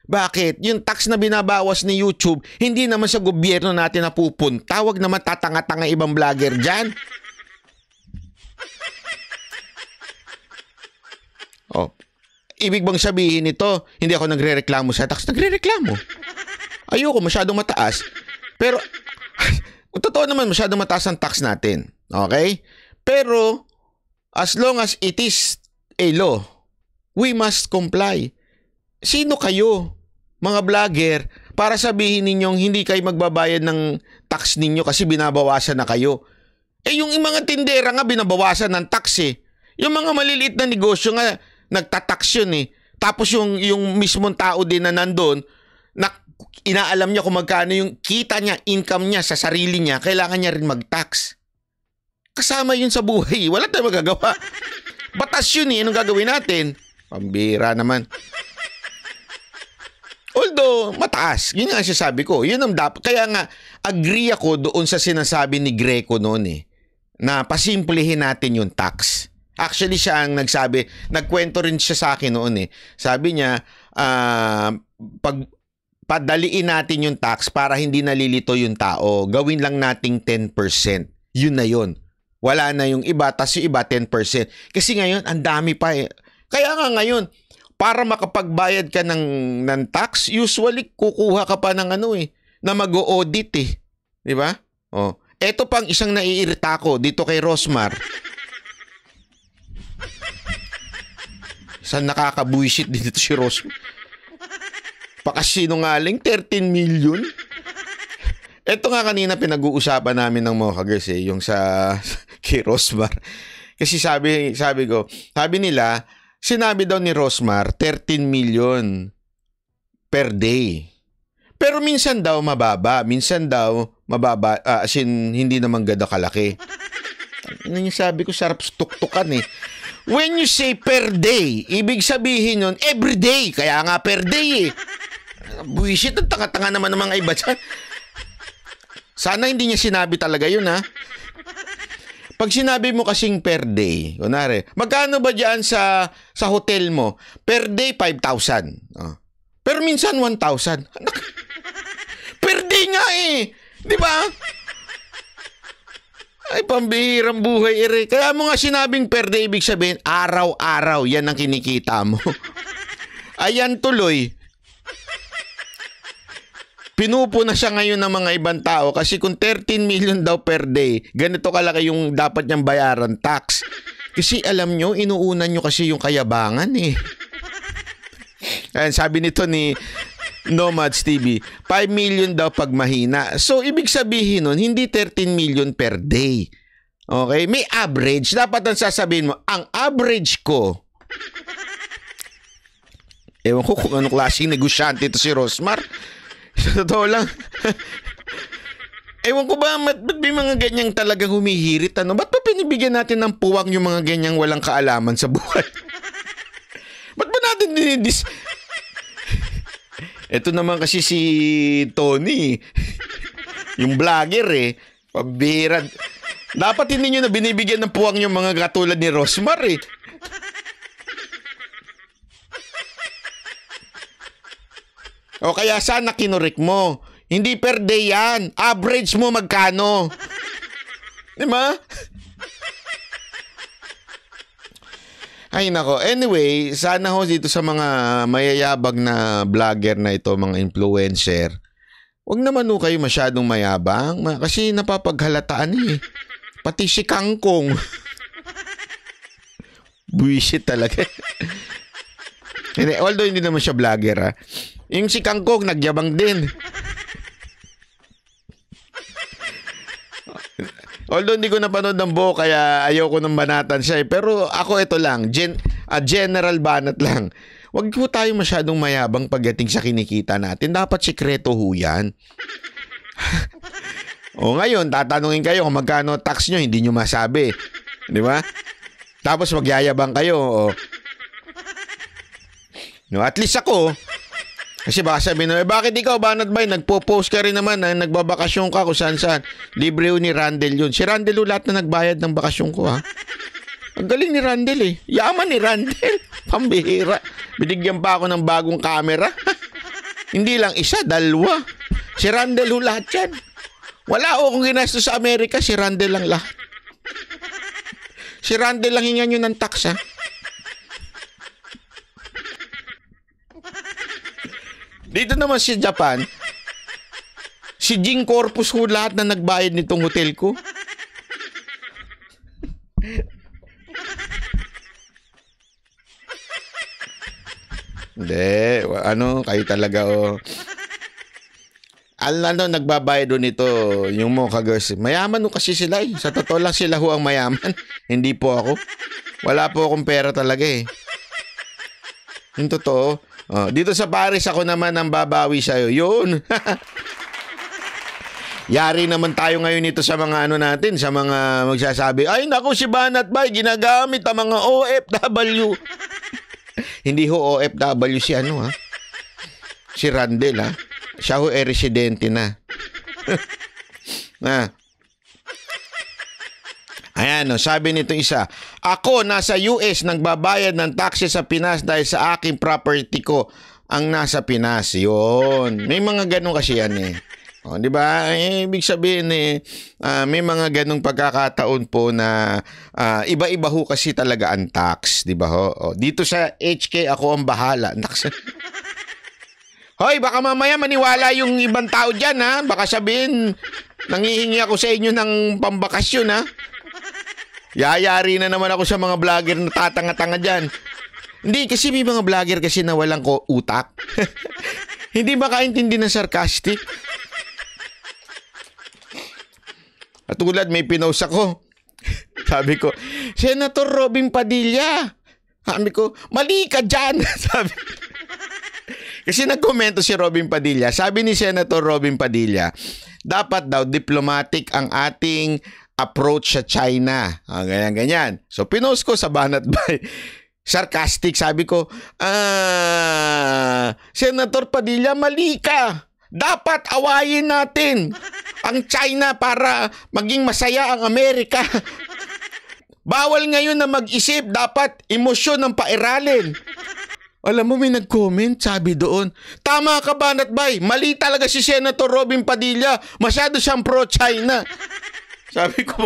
Bakit? Yung tax na binabawas ni YouTube, hindi naman sa gobyerno natin napupunta. Huwag naman tatanga-tanga ibang vlogger dyan. Oh, ibig bang sabihin nito, hindi ako nagre-reklamo sa tax? Nagre-reklamo. Ayoko, masyadong mataas. Pero, totoo naman, masyadong mataas ang tax natin. Okay? Pero, as long as it is a law, we must comply. Sino kayo, mga vlogger, para sabihin ninyong hindi kayo magbabayad ng tax ninyo kasi binabawasan na kayo? Yung mga tindera nga binabawasan ng tax eh. Yung mga maliliit na negosyo nga, nagtatax yun eh. Tapos yung mismong tao din na nandun, na inaalam niya kung magkano yung kita niya, income niya sa sarili niya, kailangan niya rin mag-tax. Kasama yun sa buhay. Wala tayong magagawa. Batas yun eh. Anong gagawin natin? Pambira naman. Although, mataas. Yun nga sabi ko. Yun ang dapat. Kaya nga, agree ako doon sa sinasabi ni Greco noon eh, na pasimplihin natin yung tax. Actually, siya ang nagsabi, nagkwento rin siya sa akin noon eh. Sabi niya, padaliin natin yung tax para hindi nalilito yung tao. Gawin lang nating 10%. Yun na yun. Wala na yung iba, tas yung iba 10%. Kasi ngayon, ang dami pa eh. Kaya nga ngayon, para makapagbayad ka ng tax, usually kukuha ka pa ng na mag-o-audit eh. Di ba? Oh. Ito pang isang naiirita ko dito kay Rosmar. Saan nakakabuisit dito si Rosmar? Pakasinungaling, 13 million? Ito nga kanina pinag-uusapan namin ng Mocha Girls eh, yung sa kay Rosmar. Kasi sabi nila, sinabi daw ni Rosmar, 13 million per day. Pero minsan daw mababa, as in, hindi naman gada kalaki. Ano yung sabi ko, sarap tuktukan eh. When you say per day, ibig sabihin yun, every day. Kaya nga per day eh. Buisit, ang tanga-tanga naman ng mga iba dyan. Sana hindi niya sinabi talaga yun ha. Pag sinabi mo kasing per day, kunwari, magkano ba dyan sa hotel mo? Per day, 5,000. Oh. Pero minsan, 1,000. Per day nga eh. Di ba? Ay, pambihirang buhay ere. Kaya mo nga sinabing per day, ibig sabihin, araw-araw, yan ang kinikita mo. Ayan tuloy. Pinupuna siya ngayon ng mga ibang tao kasi kung 13 million daw per day, ganito kalaki yung dapat niyang bayaran tax. Kasi alam nyo, inuunan nyo kasi yung kayabangan eh. Ayan, sabi nito ni Nomads TV, 5 million daw pag mahina. So, ibig sabihin nun, hindi 13 million per day. Okay? May average. Dapat ang sasabihin mo, ang average ko, ewan ko kung anong klaseng negosyante ito si Rosmar. Sa totoo lang. Ewan ko ba, ba't may mga ganyang talagang humihirit? Ano? Ba't ba pinibigyan natin ng puwang yung mga ganyang walang kaalaman sa buhay? Ba't ba natin dinidis... Ito naman kasi si Tony, yung vlogger eh, pabira. Dapat hindi nyo na binibigyan ng puwang yung mga katulad ni Rosmar eh. O kaya sana kinurik mo. Hindi per day yan. Average mo magkano. Di ba? Ay nako. Anyway, sana ho dito sa mga mayayabag na vlogger na ito, mga influencer, huwag naman ho kayo masyadong mayabang kasi napapaghalataan eh. Pati si Kangkong. Buwisit talaga. Although hindi naman siya vlogger ha. Yung si Kangkong nagyabang din. Although hindi ko napanood ng buo kaya ayaw ko nang banatan siya eh. Pero ako ito lang, general banat lang. Huwag po tayo masyadong mayabang pagdating sa kinikita natin. Dapat sikreto ho yan. O ngayon, tatanungin kayo kung magkano tax nyo, hindi nyo masabi. Di ba? Tapos magyayabang kayo. No, at least ako, kasi baka sabihin na, bakit ikaw, Banat Bay, nagpo-post ka rin naman na nagbabakasyon ka kung saan-saan. Libre ho ni Randall yun. Si Randall ho lahat na nagbayad ng bakasyon ko, ha? Ang galing ni Randall, eh. Yaman ni Randall. Pambihira. Binigyan pa ako ng bagong camera. Hindi lang isa, dalawa. Si Randall ho lahat yan. Wala ho kung ginastos sa Amerika, si Randall lang lahat. Si Randall lang hingan yun ng tax, ha? Dito naman si Japan, si Jing Corpus ho lahat na nagbayad nitong hotel ko. Hindi, kayo talaga nagbabayad doon nito, yung mga girls. Mayaman ho kasi sila eh. Sa totoo lang sila ho ang mayaman. Hindi po ako. Wala po akong pera talaga eh. Yung totoo. Dito sa Paris ako naman ang babawi sa'yo. Yun. Yari naman tayo ngayon nito sa mga natin, sa mga magsasabi, ay naku si Banat Bay, ginagamit ang mga OFW. Hindi ho OFW si ha. Si Randall ha. Siya ho residente na. Ayan, sabi nito isa, ako nasa US nagbabayad ng taxes sa Pinas dahil sa aking property ko ang nasa Pinas. Yun. May mga ganun kasi yan eh. Di ba? Ibig sabihin may mga ganung pagkakataon po na iba-iba ho kasi talaga ang tax, di ba ho? Dito sa HK ako ang bahala. Hoy, baka mamaya maniwala yung ibang tao dyan ha. Baka sabihin nangihingi ako sa inyo ng pambakasyon ha. Yayari na naman ako sa mga vlogger na tatanga-tanga dyan. Hindi, kasi may mga vlogger kasi na walang utak. Hindi makaintindi ng sarcastic. At tulad, may pinost ako. Sabi ko, Senator Robin Padilla. Sabi ko, mali ka dyan. Sabi. Kasi nagkomento si Robin Padilla. Sabi ni Senator Robin Padilla, dapat daw diplomatic ang ating approach sa China. Ganyan. So, pinost ko sa Banat Bay. Sarcastic. Sabi ko, Senator Padilla, mali ka. Dapat awayin natin ang China para maging masaya ang Amerika. Bawal ngayon na mag-isip. Dapat emosyon ang pairalin. Alam mo, may nag-comment, sabi doon, tama ka Banat Bay. Mali talaga si Senator Robin Padilla. Masyado siyang pro-China. Sabi ko,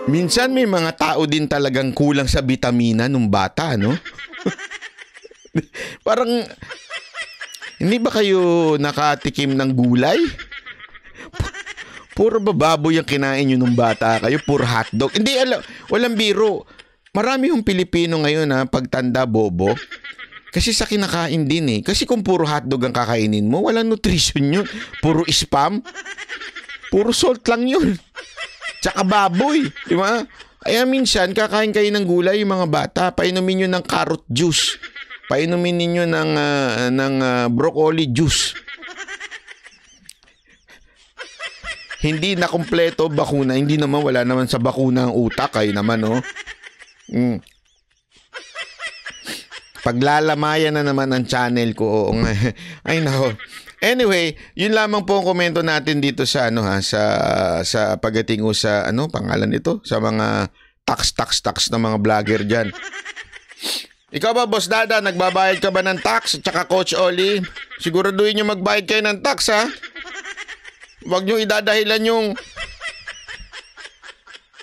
minsan may mga tao din talagang kulang sa bitamina nung bata, no? Parang, hindi ba kayo nakatikim ng gulay? Puro bababoy ang kinain nyo nung bata kayo, puro hotdog. Hindi, walang biro. marami yung Pilipino ngayon pagtanda bobo. Kasi sa kinakain din eh. Kasi kung puro hotdog ang kakainin mo, walang nutrition yun. Puro spam. Puro salt lang yun. Tsaka baboy. Di ba? Kaya minsan, kakain kayo ng gulay yung mga bata. Painumin nyo ng carrot juice. Painumin ninyo ng broccoli juice. Hindi na kumpleto bakuna. Hindi naman, wala naman sa bakuna ang utak. Kayo naman, oh. Paglalamayan na naman ang channel ko. Oo nga. Ay, nako. Anyway, yun lamang po ang komento natin dito sa sa pagdating sa pangalan nito, sa mga tax na mga vlogger diyan. Ikaw ba, Boss Dada, nagbabayad ka ba ng tax? At saka Coach Oli, siguraduhin niyo magbayad kayo ng tax, ha? Huwag niyo idadahilan yung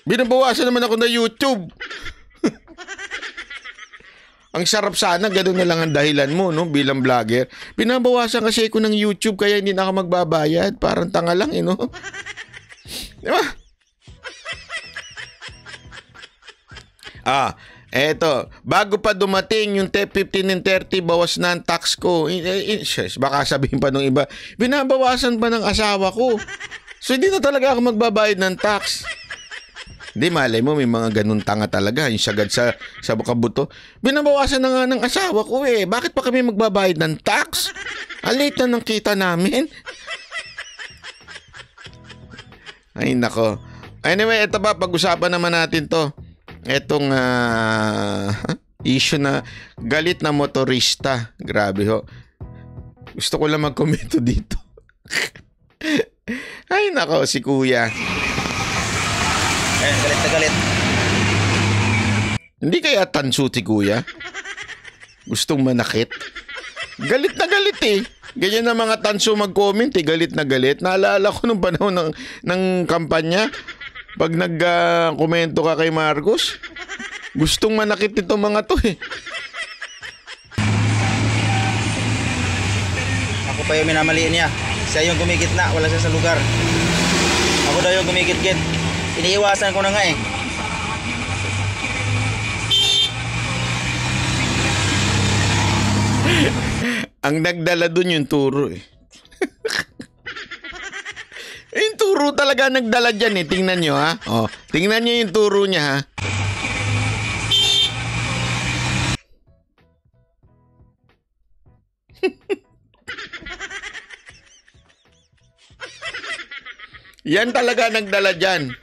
binabawasan naman ako na YouTube. Ang sarap sana, gano'n na lang ang dahilan mo, no, bilang vlogger. Binabawasan kasi ako ng YouTube kaya hindi na ako magbabayad. Parang tanga lang, no? Di ba? Eto. Bago pa dumating yung TEP 15 and 30, bawas na ang tax ko. Baka sabihin pa nung iba, binabawasan pa ng asawa ko. So, hindi na talaga ako magbabayad ng tax. Hindi, malay mo, may mga ganun tanga talaga. Yung sagad sa kabuto. Binabawasan na nga ng asawa ko eh. Bakit pa kami magbabayad ng tax? Alate na ng kita namin. Ay, nako. Anyway, ito ba, pag-usapan naman natin to. Etong issue na galit na motorista. Grabe ho. Gusto ko lang mag-komento dito. Ay, nako, si Kuya. Galit na galit. Hindi kaya tanso si Kuya? Gustong manakit? Galit na galit eh. Ganyan na mga tanso mag-comment eh. Galit na galit. Naalala ko nung panahon ng kampanya. Pag nag-komento ka kay Marcos, gustong manakit itong mga to eh. Ako pa yung minamaliin niya. Siya yung gumigitna, wala siya sa lugar. Ako daw yung gumigit-git. Iniiwasan ko na nga eh. Ang nagdala dun yung turo eh. Yung turo talaga nagdala dyan eh. Tingnan nyo ha. Oh, tingnan nyo yung turo niya ha. Yan talaga nagdala dyan.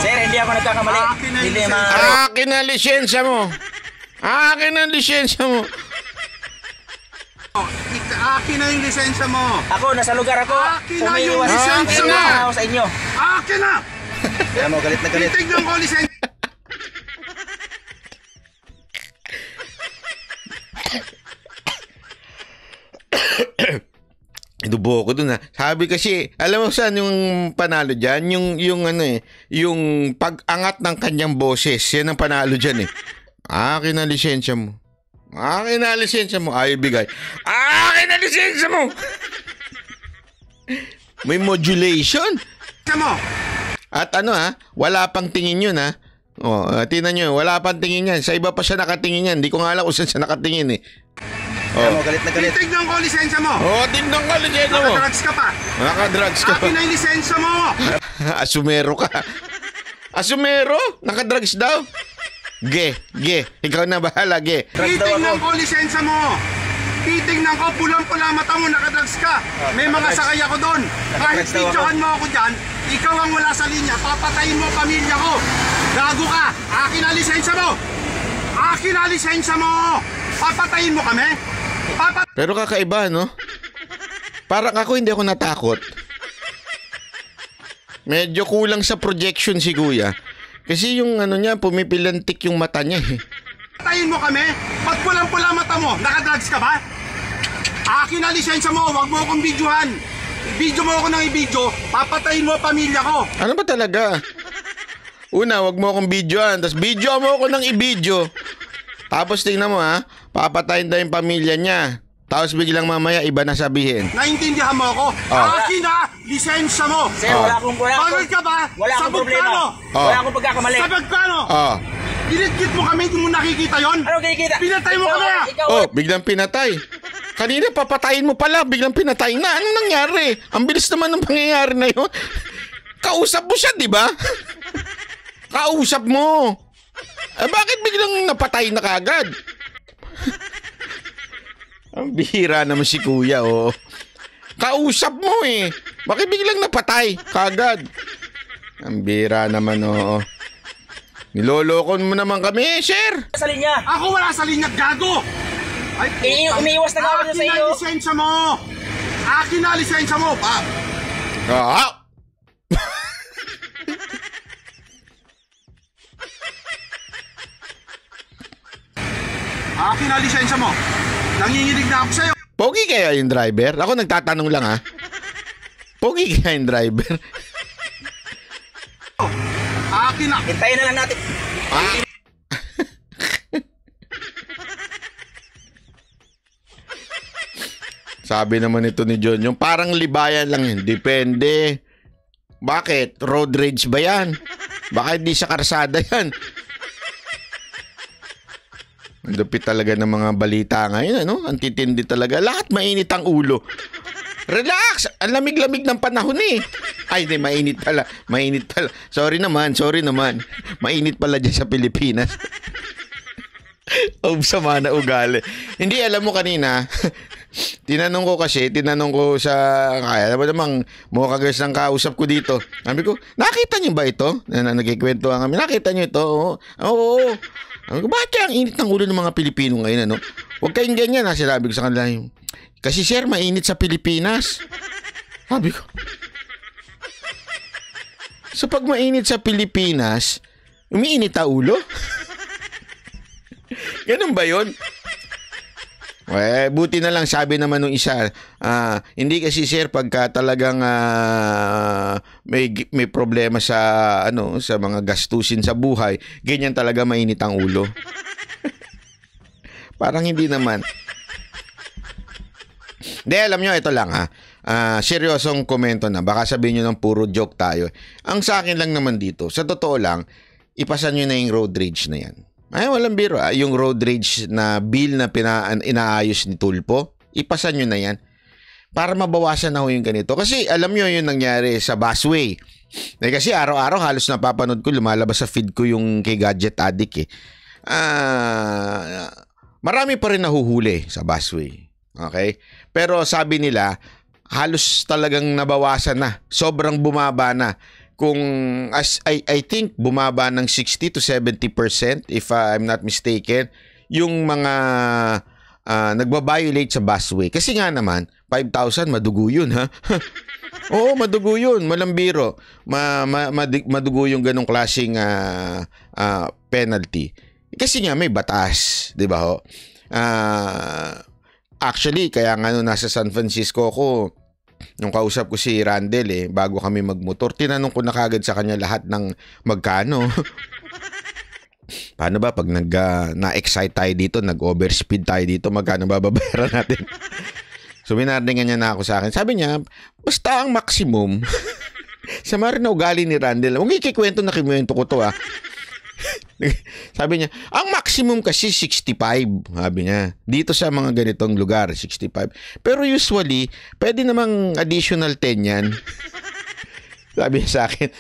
Sir, hindi ako nagkakamali. Hindi Akin na lisensya mo. Akin na lisensya mo. Akin na yung lisensya mo. Ako, nasa lugar ako. Akin na yung lisensya mo. Ako sa inyo. Akin na! Kaya mo, galit na galit. Titignan ko lisensya. Inubo ko dun ha. Sabi kasi, alam mo saan yung panalo dyan? Yung pag-angat ng kanyang boses. Yan ang panalo dyan eh. Akin na lisensya mo. Akin na lisensya mo. Ayaw bigay. Akin na lisensya mo. May modulation. At wala pang tingin yun ha. Tingnan nyo, wala pang tingin yan. Sa iba pa siya nakatingin yan. Hindi ko nga alam kung saan siya nakatingin eh. Kaya mo, galit na galit. Titignan ko lisensya mo. Tignan ko lisensya mo. Nakadrugs ka pa. Nakadrugs ka pa. Akin na yung lisensya mo. Asumero ka. Asumero? Nakadrugs daw? Ge. Ikaw na bahala, ge. Titignan ko lisensya mo. Titignan ko, pulang-pula mata mo, nakadrugs ka. May mga sakay ako doon. Kahit picturean mo ako dyan, ikaw ang wala sa linya, papatayin mo pamilya ko. Gago ka. Akin na lisensya mo. Akin na lisensya mo. Papatayin mo kami. Pero kakaiba, no? Parang ako hindi ako natakot. Medyo kulang sa projection si Kuya. Kasi yung niya, pumipilantik yung mata niya eh. Papatayin mo kami? Pag pulang-pula mata mo, nakadrugs ka ba? Akin na lisensya mo, wag mo akong videohan. Video mo ako ng i-video, papatayin mo pamilya ko. Ano ba talaga? Una, wag mo akong videohan, tapos video mo ako ng i-video. Tapos tingnan mo ha, papatayin daw yung pamilya niya. Tapos biglang mamaya iba na sabihin. Naintindihan mo ako? Oh. Akin na lisensya mo. Sir, wala akong Pagod ka ba? Wala akong problema. Wala akong pagkakamali. Sa magkano? Dinidkit mo kami, hindi mo nakikita yon. Ano nakikita? Pinatay mo kami. Biglang pinatay. Kanina papatayin mo pala, biglang pinatay na. Anong nangyari? Ang bilis naman ng pangyayari na yun. Kausap mo siya, di ba? Kausap mo. Bakit biglang napatay na kagad? Ang bihira naman si kuya, oh. Kausap mo eh. Bakit biglang napatay kagad? Ang bihira naman, oh. Nilolokon mo naman kami, sir. Sa linya. Ako wala sa linya, gago. Ay, umiiwas na ako sa iyo. Akin na lisensya mo. Akin na lisensya mo. Akin na lisensya mo. Nanginginig na ako sa'yo. Pogi kaya yung driver? Ako nagtatanong lang, ha. Pogi kaya yung driver? Akin na. Hintayin na lang natin. Sabi naman ito ni John, yung parang libayan lang yun. Depende. Bakit? Road rage ba yan? Baka hindi sa karsada yan. Ang lupit talaga ng mga balita ngayon, ano? Ang titindi talaga. Lahat mainit ang ulo. Relax! Ang lamig-lamig ng panahon eh. Ay, hindi, mainit pala. Mainit pala. Sorry naman. Mainit pala dyan sa Pilipinas. Sama na ugali. Hindi, alam mo kanina, tinanong ko sa, kaya naman namang mukha guys ng kausap ko dito. Sabi ko, nakita niyo ba ito? Nagkikwentuhan kami. Nakita niyo ito? Oo. Sabi ko, bakit ang init ng ulo ng mga Pilipino ngayon, ano? Huwag kayong ganyan, ha? Sinabi ko sa kanila, kasi sir, mainit sa Pilipinas. Sabi ko, so pag mainit sa Pilipinas, umiinit ang ulo? Ganun ba yun? Buti na lang sabi naman nung isa, hindi kasi sir pagka talagang may problema sa sa mga gastusin sa buhay, ganyan talaga mainit ang ulo. Parang hindi naman. Hindi, alam nyo, ito lang seryosong komento na. Baka sabihin nyo ng puro joke tayo. Ang sa akin lang naman dito, sa totoo lang, ipasan nyo na yung road rage na yan. Ay, walang biro. Yung road rage na bill na inaayos ni Tulpo, ipasan nyo na yan. Para mabawasan na ho yung ganito. Kasi alam nyo yung nangyari sa busway. Kasi araw-araw halos napapanood ko, lumalabas sa feed ko yung kay Gadget Addict eh. Marami pa rin nahuhuli sa busway. Okay? Pero sabi nila, halos talagang nabawasan na. Sobrang bumaba na. Kung I think bumaba ng 60 to 70% if I'm not mistaken yung mga nagba-violate sa busway. Kasi nga naman 5,000 madugo yun, ha. Oo, madugo yun, malambiro. Madugo yung ganong klaseng penalty. Kasi nga may batas, 'di ba ho? Actually, kaya nga nasa San Francisco ko, nung kausap ko si Randel bago kami magmotor, tinanong ko na kagad sa kanya lahat ng magkano. Paano ba pag na-excite tayo dito, nag-overspeed tayo dito, magkano babayaran natin? So binardingan niya na ako sa akin. Sabi niya, basta ang maximum. Sama rin na ugali ni Randel. Huwag ikikwento na kikwento ko to Sabi niya, ang maximum kasi 65, sabi niya. Dito sa mga ganitong lugar, 65. Pero usually, pwede namang additional 10 yan. Sabi niya sa akin.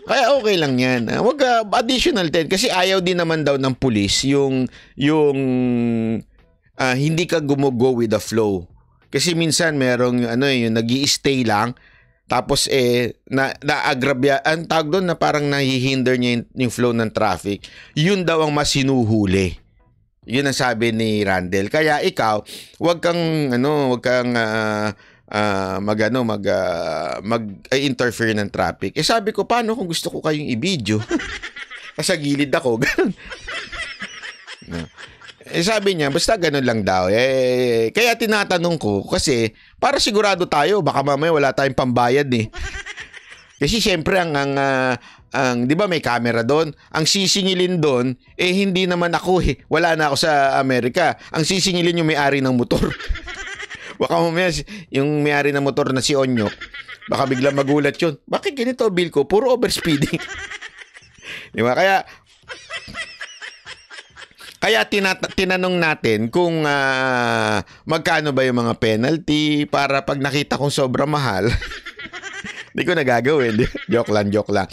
Kaya okay lang yan. Huwag additional 10 kasi ayaw din naman daw ng pulis yung hindi ka go with the flow. Kasi minsan merong yung nag-i-stay lang. Tapos na-agrabya, ang tawag doon na parang nahihinder niya yung flow ng traffic. Yun daw ang mas sinuhuli. Yun ang sabi ni Randel. Kaya ikaw, wag kang mag-interfere ng traffic. Sabi ko, paano kung gusto ko kayong i-video? Sa gilid ako, ganun. Sabi niya, basta ganun lang daw. Kaya tinatanong ko, kasi para sigurado tayo, baka mamaya wala tayong pambayad Kasi syempre, di ba may camera doon? Ang sisingilin doon, hindi naman ako Wala na ako sa Amerika. Ang sisingilin yung may-ari ng motor. Baka mamaya yung may-ari ng motor na si Onyok, baka biglang magulat yun. Bakit ganito bill ko? Puro overspeeding. Di ba? Kaya tinanong natin kung magkano ba yung mga penalty para pag nakita kong sobra mahal, hindi ko nagagawin. Joke lang.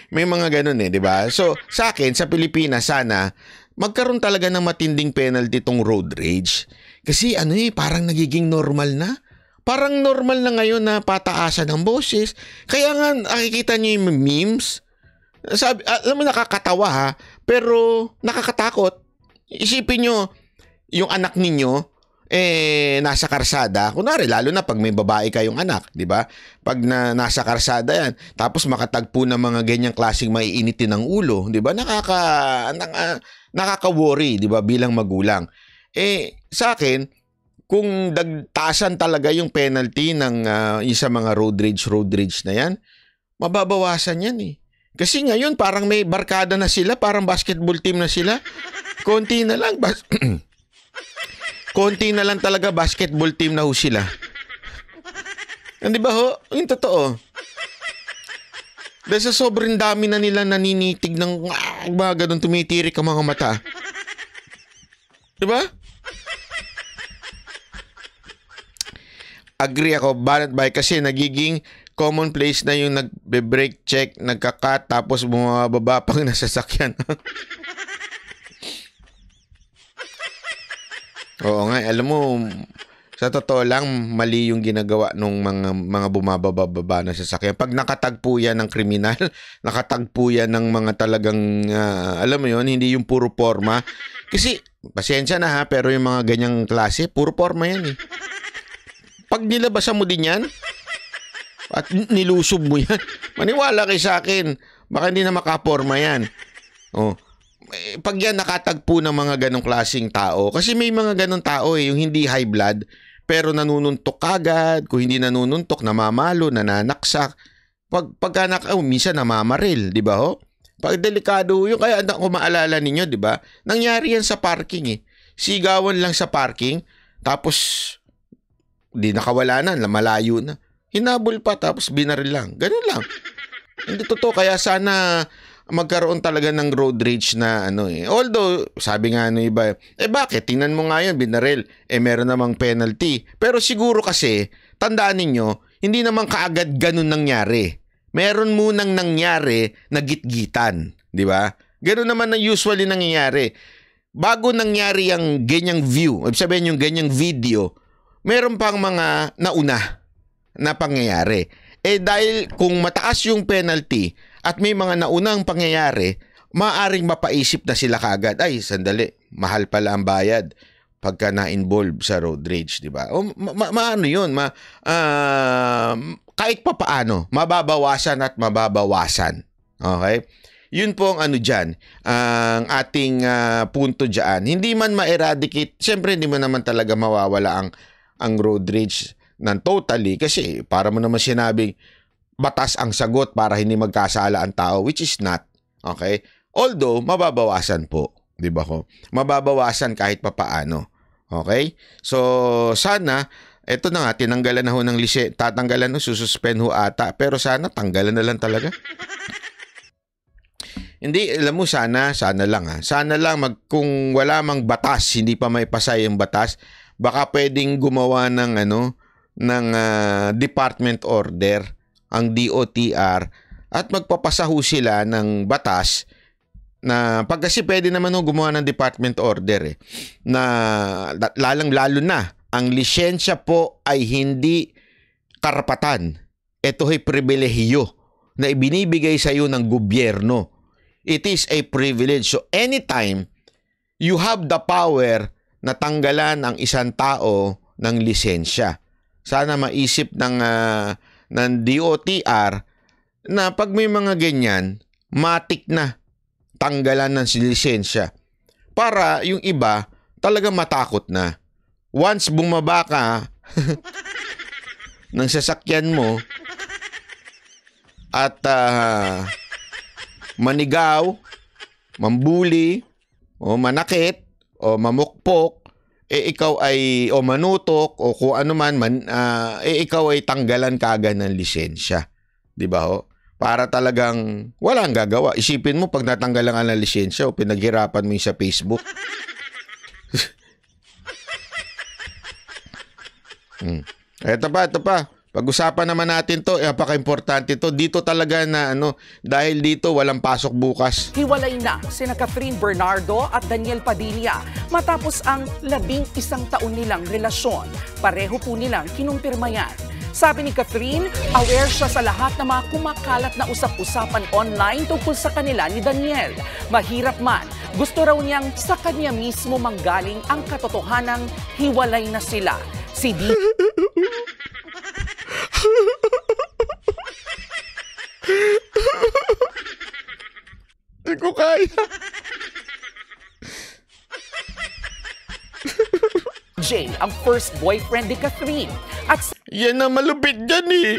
May mga ganun di ba? So, sa akin, sa Pilipinas, sana magkaroon talaga ng matinding penalty tong road rage. Kasi parang nagiging normal na. Parang normal na ngayon na pataasan ng boses. Kaya nga, nakikita niyo yung memes. Alam mo, nakakatawa ha, pero nakakatakot. Isipin nyo, yung anak ninyo, nasa karsada. Kunwari, lalo na pag may babae kayong anak, di ba? Pag nasa karsada yan, tapos makatagpo ng mga ganyang klaseng maiinitin ng ulo, di ba? Nakaka-worry, di ba, bilang magulang. Sa akin, kung taasan talaga yung penalty ng isa mga road rage na yan, mababawasan yan Kasi ngayon, parang may barkada na sila, parang basketball team na sila. Konti na lang, konti na lang talaga basketball team na ho sila. Di ba ho? Yung totoo. Dahil sa sobrang dami na nila naninitig ng mga ganun, tumitirik ang mga mata. Di ba? Agree ako, banned by kasi nagiging commonplace na yung nagbe-brake check, nagka-cut, tapos bumababa pang nasasakyan. Oo nga, alam mo, sa totoo lang, mali yung ginagawa ng mga bumababa na sasakyan. Pag nakatagpo yan ng kriminal, nakatagpo yan ng mga talagang, alam mo yun, hindi yung puro forma. Kasi, pasensya na ha, pero yung mga ganyang klase, puro forma yan Pag nilabasan mo din yan, at nilusob mo yan, maniwala kayo sa akin, baka hindi na makaporma yan. Pag yan nakatagpo ng mga ganong klaseng tao, kasi may mga ganong tao yung hindi high blood, pero nanununtok agad, kung hindi nanununtok, namamalo, nananaksak. Pagka minsan namamaril, di ba ho? Pag delikado yun, kaya kung maalala ninyo, di ba? Nangyari yan sa parking Sigawan lang sa parking, tapos di nakawala na, malayo na. Hinabol pa, tapos binaril lang. Ganun lang. Hindi totoo, kaya sana magkaroon talaga ng road rage na Although, sabi nga iba, bakit? Tingnan mo nga yun, binaril. Meron namang penalty. Pero siguro kasi, tandaan ninyo, hindi naman kaagad ganun nangyari. Meron munang nangyari na gitgitan. Di ba? Ganun naman na usually nangyayari. Bago nangyari yung ganyang view, ibig sabihin yung ganyang video, meron pang mga nauna na pangyayari. Dahil kung mataas yung penalty at may mga naunang pangyayari, maaring mapaisip na sila kagad, ay, sandali, mahal pala ang bayad pagka na-involve sa road rage, di ba? Maano yun? Kahit pa paano, mababawasan at mababawasan. Okay? Yun po ang dyan, ang ating punto dyan. Hindi man ma-eradicate, siyempre hindi mo naman talaga mawawala ang road rage ng totally, kasi para mo naman sinabing batas ang sagot para hindi magkasala ang tao, which is not. Okay? Although, mababawasan po. Di ba ko? Mababawasan kahit papaano. Okay? So, sana, eto na nga, tinanggalan na ho ng tatanggalan ho, sususpend ho ata. Pero sana, tanggalan na lang talaga. Hindi, alam mo, sana lang ha. Sana lang, kung wala mang batas, hindi pa may pasay yung batas, baka pwedeng gumawa ng department order, ang DOTR, at magpapasa ho sila ng batas na kasi pwede naman gumawa ng department order na lalo na ang lisensya po ay hindi karapatan. Ito ay pribilehiyo na ibinibigay sa iyo ng gobyerno. It is a privilege. So anytime you have the power na tanggalan ang isang tao ng lisensya. Sana maisip ng DOTR na pag may mga ganyan, matik na tanggalan ng lisensya. Para yung iba talaga matakot na. Once bumaba ka ng sasakyan mo at manigaw, mambuli, o manakit, o mamukpok, ikaw ay o manutok o kung ano man, ikaw ay tanggalan kaagad ng lisensya. 'Di ba ho? Para talagang walang gagawa. Isipin mo pag natanggalan ka ng lisensya o pinaghirapan mo yung sa Facebook. Ito pa. Pag-usapan naman natin to, napaka-importante to. Dito talaga na dahil dito walang pasok bukas. Hiwalay na sina Catherine Bernardo at Daniel Padilla matapos ang 11 taon nilang relasyon. Pareho po nilang kinumpirma yan. Sabi ni Catherine, aware siya sa lahat ng mga kumakalat na usap-usapan online tungkol sa kanila ni Daniel. Mahirap man, gusto raw niyang sa kanya mismo manggaling ang katotohanang hiwalay na sila. Si D. Hindi ko kaya. Jay, ang first boyfriend ni Catherine. At yan na malupit dyan eh.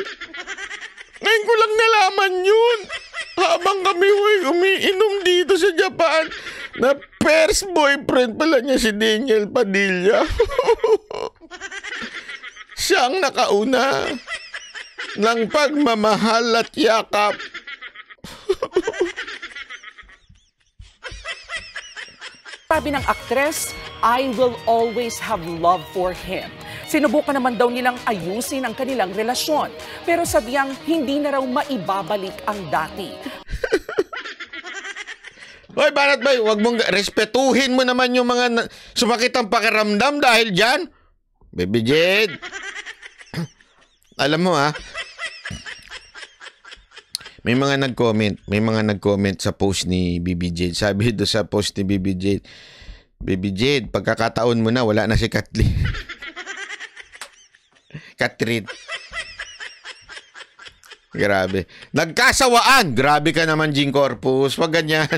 Ngayon ko lang nalaman yun. Habang kami umiinom dito sa Japan, na first boyfriend pala niya si Daniel Padilla. Siya ang nakauna ng pagmamahal at yakap. sabi ng aktres, I will always have love for him. Sinubukan naman daw nilang ayusin ang kanilang relasyon, pero sadyang hindi na raw maibabalik ang dati. Hoy, Banat Bay, wag mong respetuhin mo naman yung mga sumakit ang pakiramdam dahil dyan. Baby Jade. Alam mo may mga nag-comment sa post ni Baby Jade. Sabi doon sa post ni Baby Jade, pagkakataon mo na, wala na si Catherine. Grabe. Nagkasawaan. Grabe ka naman, Jing Corpus. Wag ganyan.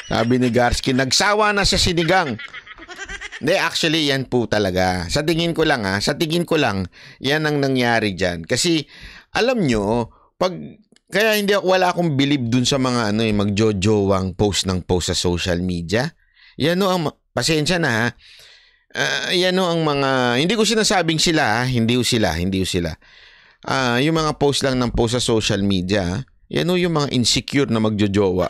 Sabi ni Garsky, nagsawa na sa sinigang. Hindi, actually, yan po talaga. Sa tingin ko lang, yan ang nangyari dyan. Kasi, alam nyo, kaya wala akong believe dun sa mga magjojowang post sa social media. Yan ang, pasensya na yan ang mga, hindi ko sinasabing sila, hindi sila. Yung mga post lang ng post sa social media, yan yung mga insecure na magjojowa.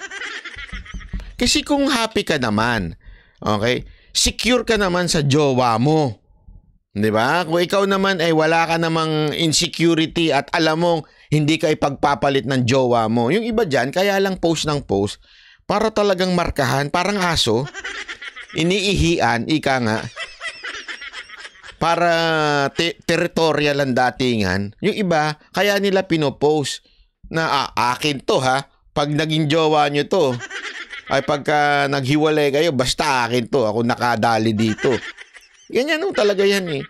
Kasi kung happy ka naman, okay, secure ka naman sa jowa mo. 'Di ba? Kung ikaw naman ay wala ka namang insecurity at alam mong hindi ka ipagpapalit ng jowa mo. Yung iba diyan kaya lang post ng post para talagang markahan, parang aso. Iniihian, ika nga. Para territorial ang datingan. Yung iba, kaya nila pinopost na akin to pag naging jowa nyo to. Ay pagka naghiwalay kayo, basta akin to. Ako nakadali dito. Ganyan talaga yan eh.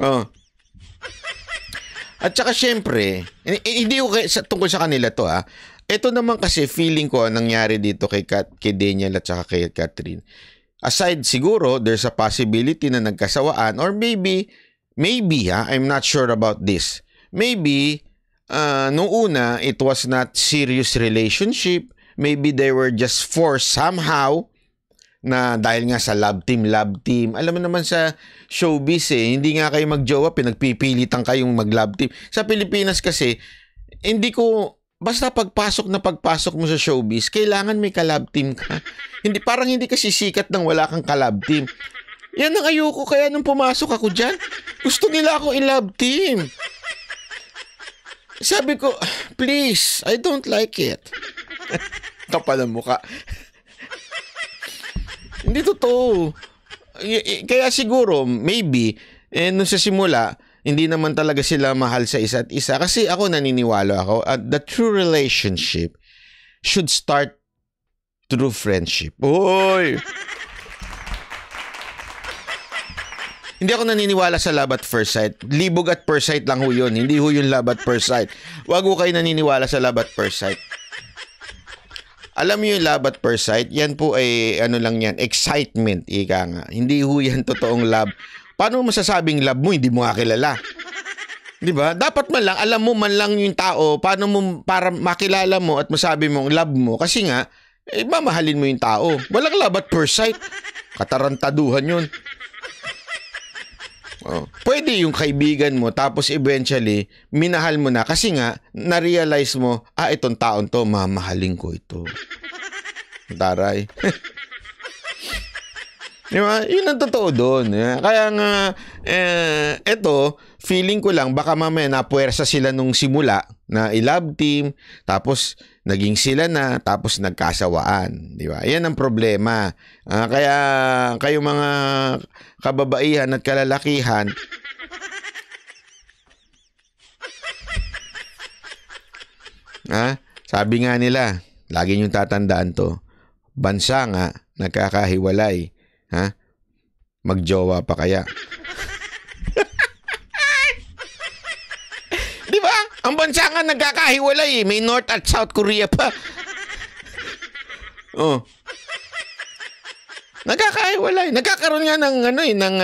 Oh. At saka syempre, hindi ko tungkol sa kanila to Ito naman kasi feeling ko nangyari dito kay Daniel at saka kay Catherine. Aside siguro, there's a possibility na nagkasawaan or maybe I'm not sure about this. Maybe, nung una, it was not serious relationship. Maybe they were just forced somehow na dahil nga sa love team. Alam mo naman sa showbiz hindi nga kayo magjowa, pinagpipilitan kayong mag-love team. Sa Pilipinas kasi, basta pagpasok mo sa showbiz, kailangan may ka-love team ka. Parang hindi ka sisikat nang wala kang ka-love team. Yan ang ayoko, kaya nung pumasok ako dyan, gusto nila ako i-love team. Sabi ko, please, I don't like it. Kapal ang mukha. Hindi totoo. Kaya siguro, maybe, nung sa simula, hindi naman talaga sila mahal sa isa't isa. Kasi ako naniniwala the true relationship should start through friendship. Oy! Hindi ako naniniwala sa love at first sight. Libog at first sight lang yun. Hindi yung love at first sight. Wag kayo naniniwala sa love at first sight. Alam mo yung love at first sight, yan po ay lang yan, excitement, ika nga. Hindi yan totoong love. Paano mo masasabing love mo, hindi mo nga kilala? Di ba? Dapat man lang, alam mo man lang yung tao, para makilala mo at masabi mong love mo. Kasi nga, mamahalin mo yung tao. Walang love at first sight. Katarantaduhan yun. Pwede yung kaibigan mo, tapos eventually, minahal mo na. Kasi nga, na-realize mo, itong taon to, mamahalin ko ito. Taray. Diba? Yun ang totoo doon. Kaya nga, eto, feeling ko lang, baka mamaya napuwersa sila nung simula na i-love team, tapos naging sila na, tapos nagkasawaan. Diba? Yan ang problema. Kaya kayo mga kababaihan at kalalakihan, sabi nga nila, lagi niyong tatandaan to, bansa nga, nagkakahiwalay. Magjowa pa kaya? Di ba? Ang bansa nga nagkakahiwalay. May North at South Korea pa. Nagkakahiwalay. Nagkakaroon nga ng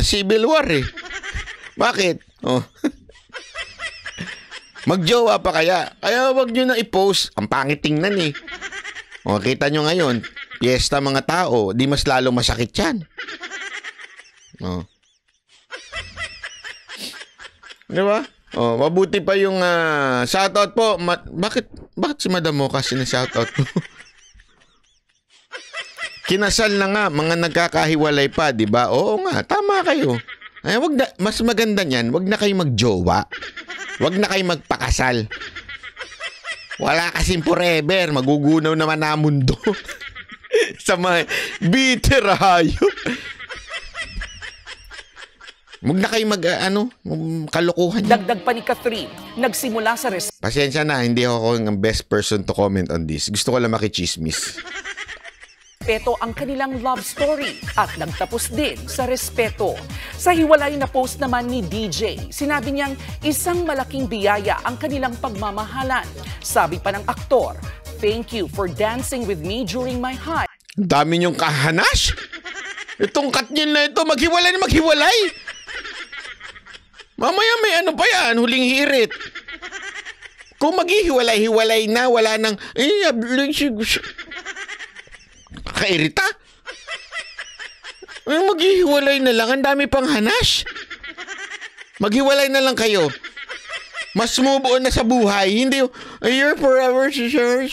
civil war eh. Bakit? Magjowa pa kaya? Kaya wag nyo na i-post. Ang pangit tingnan eh. Kita nyo ngayon, piyesta mga tao, di mas lalo masakit yan. Di ba? Mabuti pa yung shoutout po. Bakit si Madam Mocha sina-shoutout po? Kinasal na nga, mga nagkakahiwalay pa, di ba? Oo nga, tama kayo. Mas maganda niyan, wag na kayo magjowa. Wag na kayo magpakasal. Wala kasing forever. Magugunaw naman na mundo. Sa mga bitter hayop. Huwag na kayo kalokohan. Dagdag pa ni Catherine, nagsimula sa Pasensya na, hindi ako ang best person to comment on this. Gusto ko lang makichismis. respeto ang kanilang love story at nagtapos din sa respeto. Sa hiwalay na post naman ni DJ, sinabi niyang isang malaking biyaya ang kanilang pagmamahalan. Sabi pa ng aktor, "Thank you for dancing with me during my high." Dami niyong kahanas? Itong Katniel na ito, maghiwalay na maghiwalay. Mamaya may ano pa yan, huling hirit. Kung maghihiwalay-hiwalay na, wala nang, kairita. Maghihiwalay na lang, ang dami pang hanas. Maghiwalay na lang kayo. Mas move on na sa buhay. Hindi, you're forever, sure.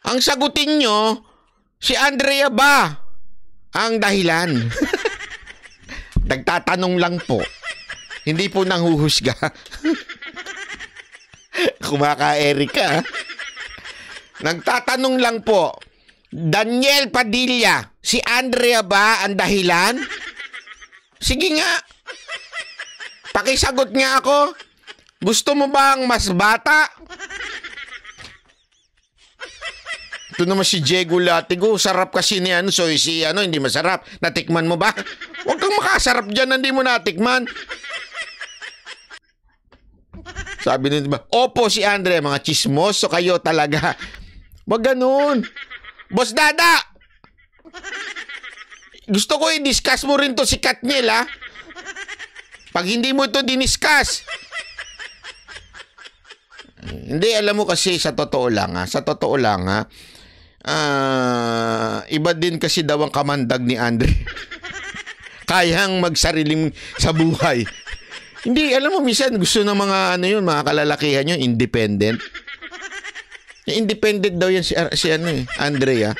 Ang sagutin nyo, si Andrea ba ang dahilan? Nagtatanong lang po. Hindi po nanghuhusga. Kumaka-Erika. Nagtatanong lang po. Daniel Padilla, si Andrea ba ang dahilan? Sige nga. Pakisagot nga ako. Gusto mo ba ang mas bata? Ito naman si Diego Latigo. Sarap kasi ni hindi masarap. Natikman mo ba? Huwag kang makasarap dyan, hindi mo natikman. Sabi nito ba? Opo, si Andre, mga chismoso kayo talaga. Wag ganun. Boss Dada! Gusto ko i-discuss mo rin to si Katniel, ha? Pag hindi mo ito diniscuss. Hindi, alam mo kasi sa totoo lang, iba din kasi daw ang kamandag ni Andre. Kayang magsariling sa buhay. Hindi, alam mo, minsan gusto ng mga mga kalalakihan yun, independent. Independent daw yan si Andrea.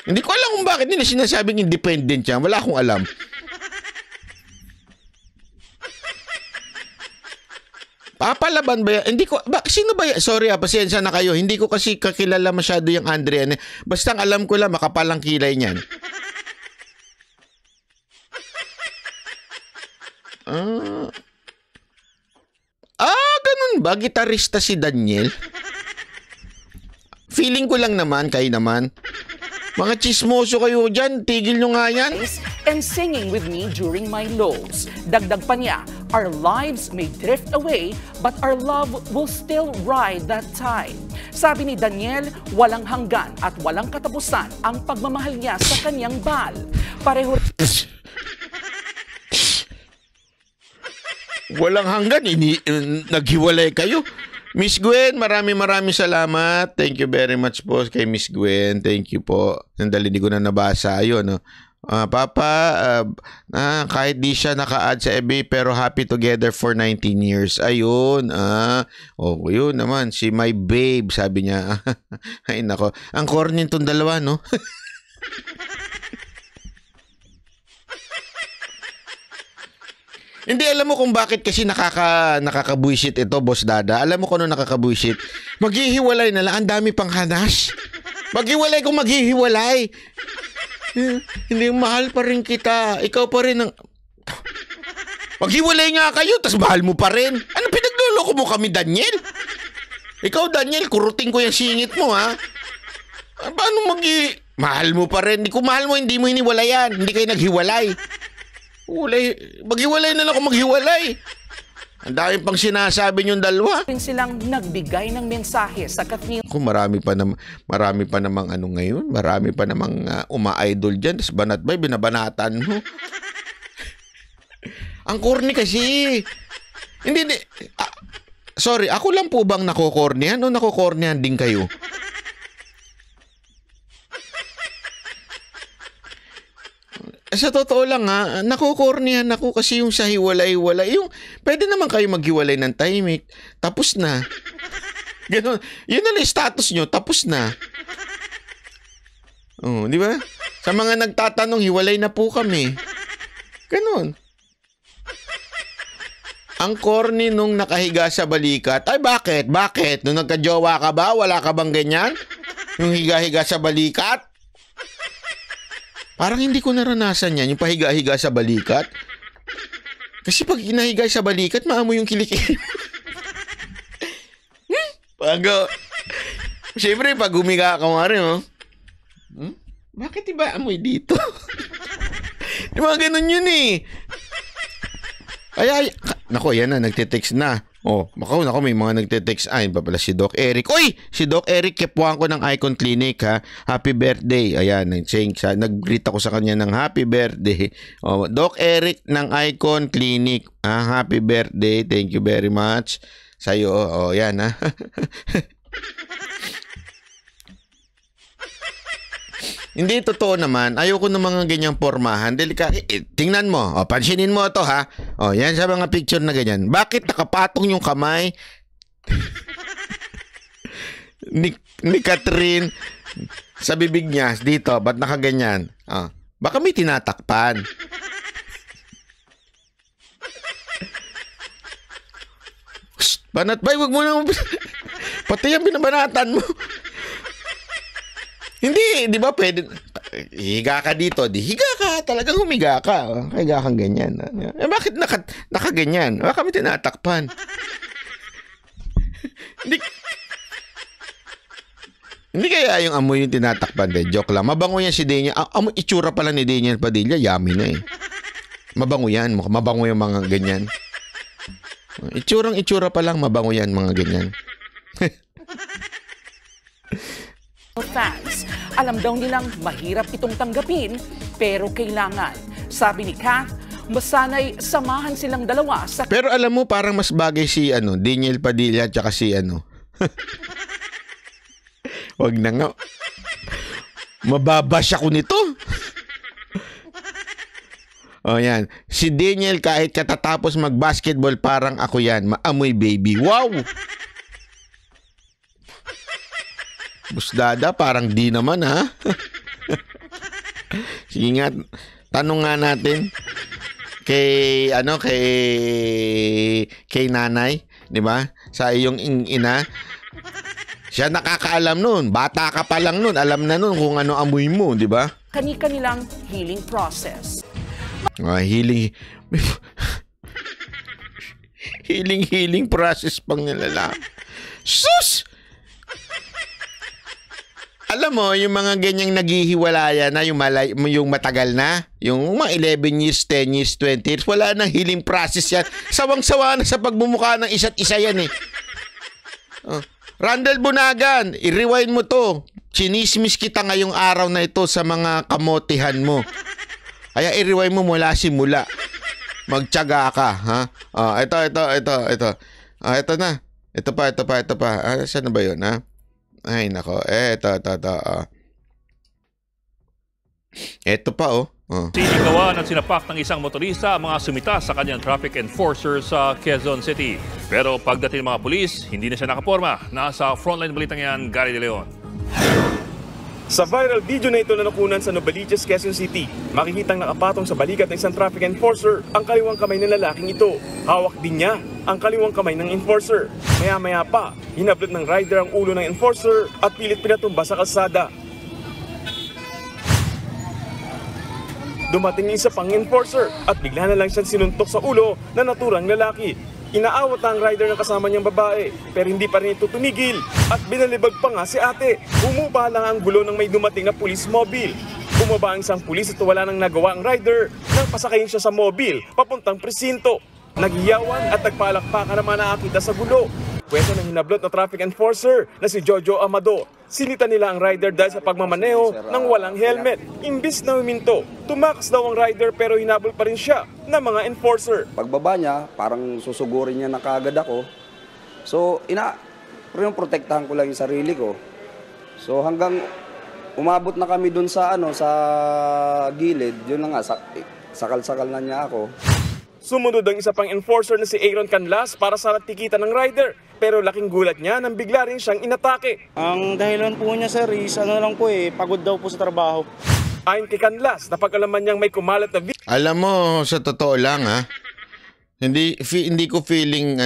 Hindi ko alam kung bakit nila sinasabing independent yan. Wala akong alam. Papalaban ba yan? Hindi ko, sino ba yan? Sorry pasensya na kayo. Hindi ko kasi kakilala masyado yung Andrea. Basta ang alam ko lang, makapalang kilay niyan. Ganun ba? Gitarista si Daniel? Feeling ko lang naman, kayo naman. Mga chismoso kayo dyan, tigil nyo nga yan. And singing with me during my lows. Dagdag pa niya, our lives may drift away, but our love will still ride that tide. Sabi ni Daniel, walang hanggan at walang katapusan ang pagmamahal niya sa kanyang bahal. Pareho... Walang hanggan, naghiwalay kayo. Miss Gwen, maraming salamat. Thank you very much po kay Miss Gwen. Thank you po. Nandali di ko na nabasa. Ayun, no? Papa, kahit di siya naka-add sa FB pero happy together for 19 years. Ayun. Yun naman. Si my babe, sabi niya. Ay, nako. Ang corny itong dalawa, no? Hindi, alam mo kung bakit kasi nakakabuisit ito, Boss Dada. Alam mo kung ano nakakabuisit? Maghihiwalay na lang. Ang dami pang hanas. Maghiwalay kung maghihiwalay. Hindi, mahal pa rin kita. Ikaw pa rin ang... Maghiwalay nga kayo, tas mahal mo pa rin. Ano pinagluloko mo kami, Daniel? Ikaw, Daniel, kurutin ko yung singit mo, ha? Paano mahal mo pa rin? Kung mahal mo, hindi mo hiniwalayan. Hindi kayo naghiwalay. Maghiwalay na lang kung maghiwalay. Ang dami pang sinasabi niyong dalawa. Silang nagbigay ng mensahe sa Catherine. Kung marami pa namang ano ngayon, marami pa namang uma-idol dyan. Tapos banat ba, binabanatan mo. Ang corny kasi. Hindi. Sorry, ako lang po bang nakokornihan o nakokornihan din kayo? Sa totoo lang nakukornihan ako kasi yung sa hiwalay-hiwalay. Yung, pwede naman kayo maghiwalay ng tahimik. Tapos na. Ganun. Yun na lang status nyo. Tapos na. Di ba? Sa mga nagtatanong, hiwalay na po kami. Ganun. Ang corny nung nakahiga sa balikat. Ay, bakit? Bakit? Nung nagka-jowa ka ba? Wala ka bang ganyan? Yung higa-higa sa balikat? Parang hindi ko naranasan yan, yung pahiga-higa sa balikat. Kasi pag hinahiga sa balikat, maamoy yung kilikili. Siyempre, pag humiga ka rin, bakit iba amoy dito? Yung mga ganun yun eh. Nako, yan na, nagtitext na. Nako, may mga nagte-text. Ay, pa pala si Doc Eric. Uy! Si Doc Eric, kepuan ko ng Icon Clinic, ha? Happy birthday. Ayan, nag-greet ako sa kanya ng happy birthday. Doc Eric ng Icon Clinic. Happy birthday. Thank you very much. Sa'yo, yan, ha? Hindi, totoo naman. Ayoko ng mga ganyang pormahan. Tingnan mo. Pansinin mo ito, ha? Yan sa mga picture na ganyan. Bakit nakapatong yung kamay ni Catherine sa bibig niya dito? Ba't nakaganyan? Baka may tinatakpan. Banat bay, wag mo na. Pati yung binabanatan mo. Hindi, di ba pwede, higa ka dito, higa ka, talagang humiga ka. Higa kang ganyan. Bakit nakaganyan? Baka kami tinatakpan. Hindi kaya yung amoy yung tinatakpan. Joke lang. Mabango yan si Daniel. Itsura pala ni Daniel Padilla, yummy na eh. Mabango yan. Mabango yung mga ganyan. Itsura pa lang, mabango yan mga ganyan. Fans, alam daw nilang mahirap itong tanggapin, pero kailangan. Sabi ni Kat, masanay samahan silang dalawa sa... Pero alam mo, parang mas bagay si Daniel Padilla at si wag na nga. Mababash ako nito. Yan. Si Daniel kahit katatapos mag-basketball, parang ako yan. Maamoy baby. Wow! Busdada, parang di naman, ha? Sige nga, tanong nga natin kay nanay, di ba? Sa iyong ina. Siya nakakaalam nun. Bata ka pa lang nun. Alam na nun kung ano amoy mo, di ba? Kani-kanilang healing process. Healing process pang nilala. Sus! Alam mo, yung mga ganyang naghihiwalaya na, yung matagal na, yung mga 11 years, 10 years, 20 years, wala nang healing process yan. Sawang-sawa na sa pagmumukha ng isa't isa yan eh. Randall Bunagan, i-rewind mo to. Chinismis kita ngayong araw na ito sa mga kamotihan mo. Kaya i-rewind mo mula simula. Magtiyaga ka, ha? Ito. Ito na. Ito pa. Saan na ba yun, ha? Ay, nako. Ito. Ito pa, oh. Sinigawan at sinapak ng isang motorista ang mga sumita sa kanyang traffic enforcer sa Quezon City. Pero pagdating ng mga pulis, hindi na siya nakaporma. Nasa frontline balitang yan, Gary De Leon. Sa viral video na ito na nakunan sa Novaliches, Quezon City, makikitang nakapatong sa balikat ng isang traffic enforcer ang kaliwang kamay ng lalaking ito. Hawak din niya ang kaliwang kamay ng enforcer. Maya-maya pa, hinablot ng rider ang ulo ng enforcer at pilit pinatumba sa kalsada. Dumating isa pang enforcer at bigla na lang siyang sinuntok sa ulo na naturang lalaki. Inaawat ang rider ng kasama niyang babae pero hindi pa rin ito tumigil at binalibag pa nga si ate. Bumuba lang ang gulo ng may dumating na police mobile. Bumaba ang isang pulis at wala nang nagawa ang rider nang pasakayin siya sa mobile papuntang presinto. Naghiyawan at nagpalakpakan naman nakakita sa gulo. Kwento ng hinablot na traffic enforcer na si Jojo Amado. Sinita nila ang rider dahil sa pagmamaneho ng walang helmet. Imbis na huminto, tumakas daw ang rider pero hinabol pa rin siya ng mga enforcer. Pagbaba niya, parang susugurin niya na kaagad ako. So, protektahan ko lang yung sarili ko. So, hanggang umabot na kami dun sa, sa gilid, yun na nga, sakal-sakal na niya ako. Sumunod ang isa pang enforcer na si Aaron Canlas para sa tikitan ng rider. Pero laking gulat niya nang bigla rin siyang inatake. Ang dahilan po niya sir is pagod daw po sa trabaho. Ayon kay Canlas, napag-alaman niyang may kumalat na video. Alam mo, sa totoo lang hindi ko feeling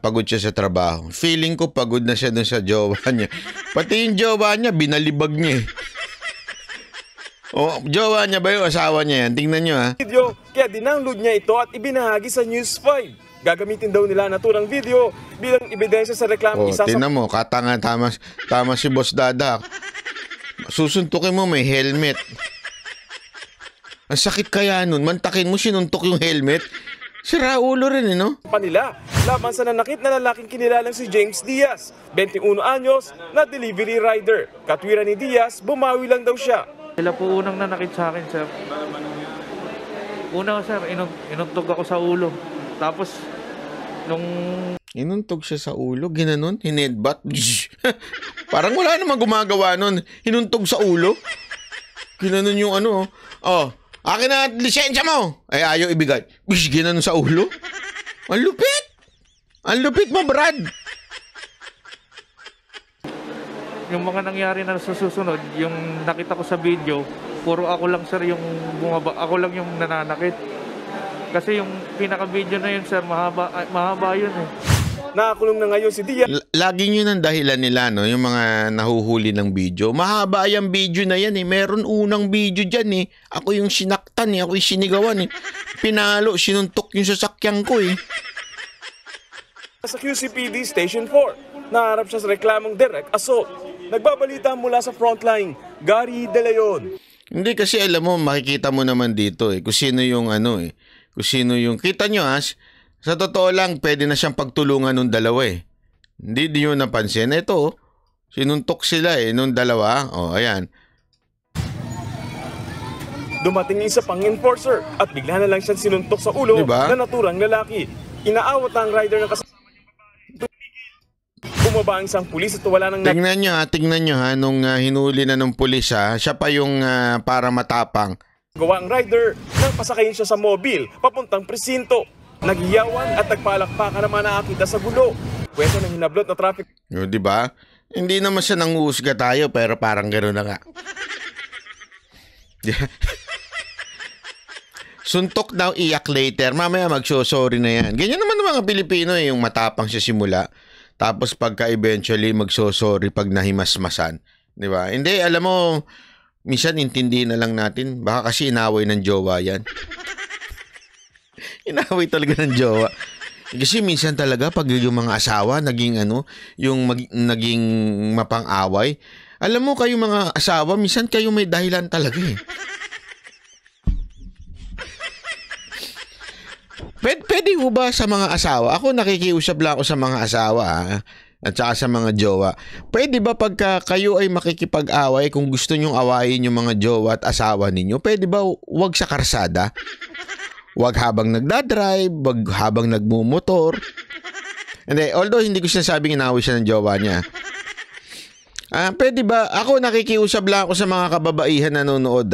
pagod siya sa trabaho. Feeling ko pagod na siya dun sa jowa niya. Pati yung jowa niya, binalibag niya. Jowa niya ba yung asawa niya yan? Tingnan niyo video, kaya dinangload niya ito at ibinahagi sa News 5. Gagamitin daw nila naturang video bilang ebidensya sa reklamo isa sa... Tingnan mo, katanga, tama si Boss Dada. Susuntukin mo, may helmet. Ang sakit kaya nun, mantakin mo, sinuntok yung helmet. Sira ulo rin, no? Panila, laban sa nanakit na lalaking kinilalang si James Diaz, 21 anyos, na delivery rider. Katwiran ni Diaz, bumawi lang daw siya. Sila po unang nanakit sa akin, sir. Una, sir, inuntog ako sa ulo. Tapos, nung... Inuntog siya sa ulo? Ginanon? Hinedbat? Parang wala namang gumagawa nun. Hinuntog sa ulo? Ginanon yung akin na lisensya mo! Ay, ayaw ibigay. Ginanon sa ulo? Ang lupit! Ang lupit mo, Brad! Yung mga nangyari na susunod, yung nakita ko sa video, puro ako lang, sir, yung ako lang yung nananakit. Kasi yung pinaka-video na yun, sir, mahaba yun eh. Nakakulong na ngayon si Diaz. Laging yun ang dahilan nila, no? Yung mga nahuhuli ng video. Mahaba yung video na yan eh. Meron unang video dyan eh. Ako yung sinaktan eh. Ako yung sinigawan eh. Pinalo, sinuntok yung sasakyan ko eh. Sa QCPD Station 4, naharap siya sa reklamong direct assault. Nagbabalita mula sa frontline, Gary De Leon. Hindi kasi alam mo, makikita mo naman dito eh. Kung sino yung kung sino yung... Kita nyo sa totoo lang, pwede na siyang pagtulungan nung dalawa eh. Hindi nyo napansin. Ito, sinuntok sila eh, nung dalawa. Ayan. Dumating isa pang enforcer at bigla na lang siyang sinuntok sa ulo na naturang lalaki. Inaawat ang rider ng kasama. Bumaba ang isang pulis at wala nang... Tingnan nyo nung hinuli na ng pulis siya pa yung para matapang. Gawa ang rider nang pasakayin siya sa mobile papuntang presinto. Naghiyawan at nagpalakpakan naman nakakita sa gulo. Kwento ng hinablot na traffic. Diba? Hindi naman siya nanguhusga tayo pero parang gano'n na nga. Suntok daw, iyak later. Mamaya magsosorry na yan. Ganyan naman ng mga Pilipino yung matapang siya simula. Tapos pagka eventually magsosorry pag nahimasmasan. Diba? Hindi, alam mo, minsan intindihin na lang natin. Baka kasi inaway ng jowa yan. Inaway talaga ng jowa. Kasi minsan talaga pag yung mga asawa naging naging mapang-away. Alam mo kayo mga asawa, minsan kayo may dahilan talaga eh. Pwede ho ba sa mga asawa? Ako nakikiusap lang ako sa mga asawa at saka sa mga jowa. Pwede ba pagka kayo ay makikipag-away, kung gusto nyong awayin yung mga jowa at asawa ninyo, pwede ba wag sa karsada? Wag habang nagdadrive, wag habang nagmumotor. Hindi, although hindi ko sinasabing inaway siya ng jowa niya. Pwede ba, ako nakikiusap lang ako sa mga kababaihan na nanonood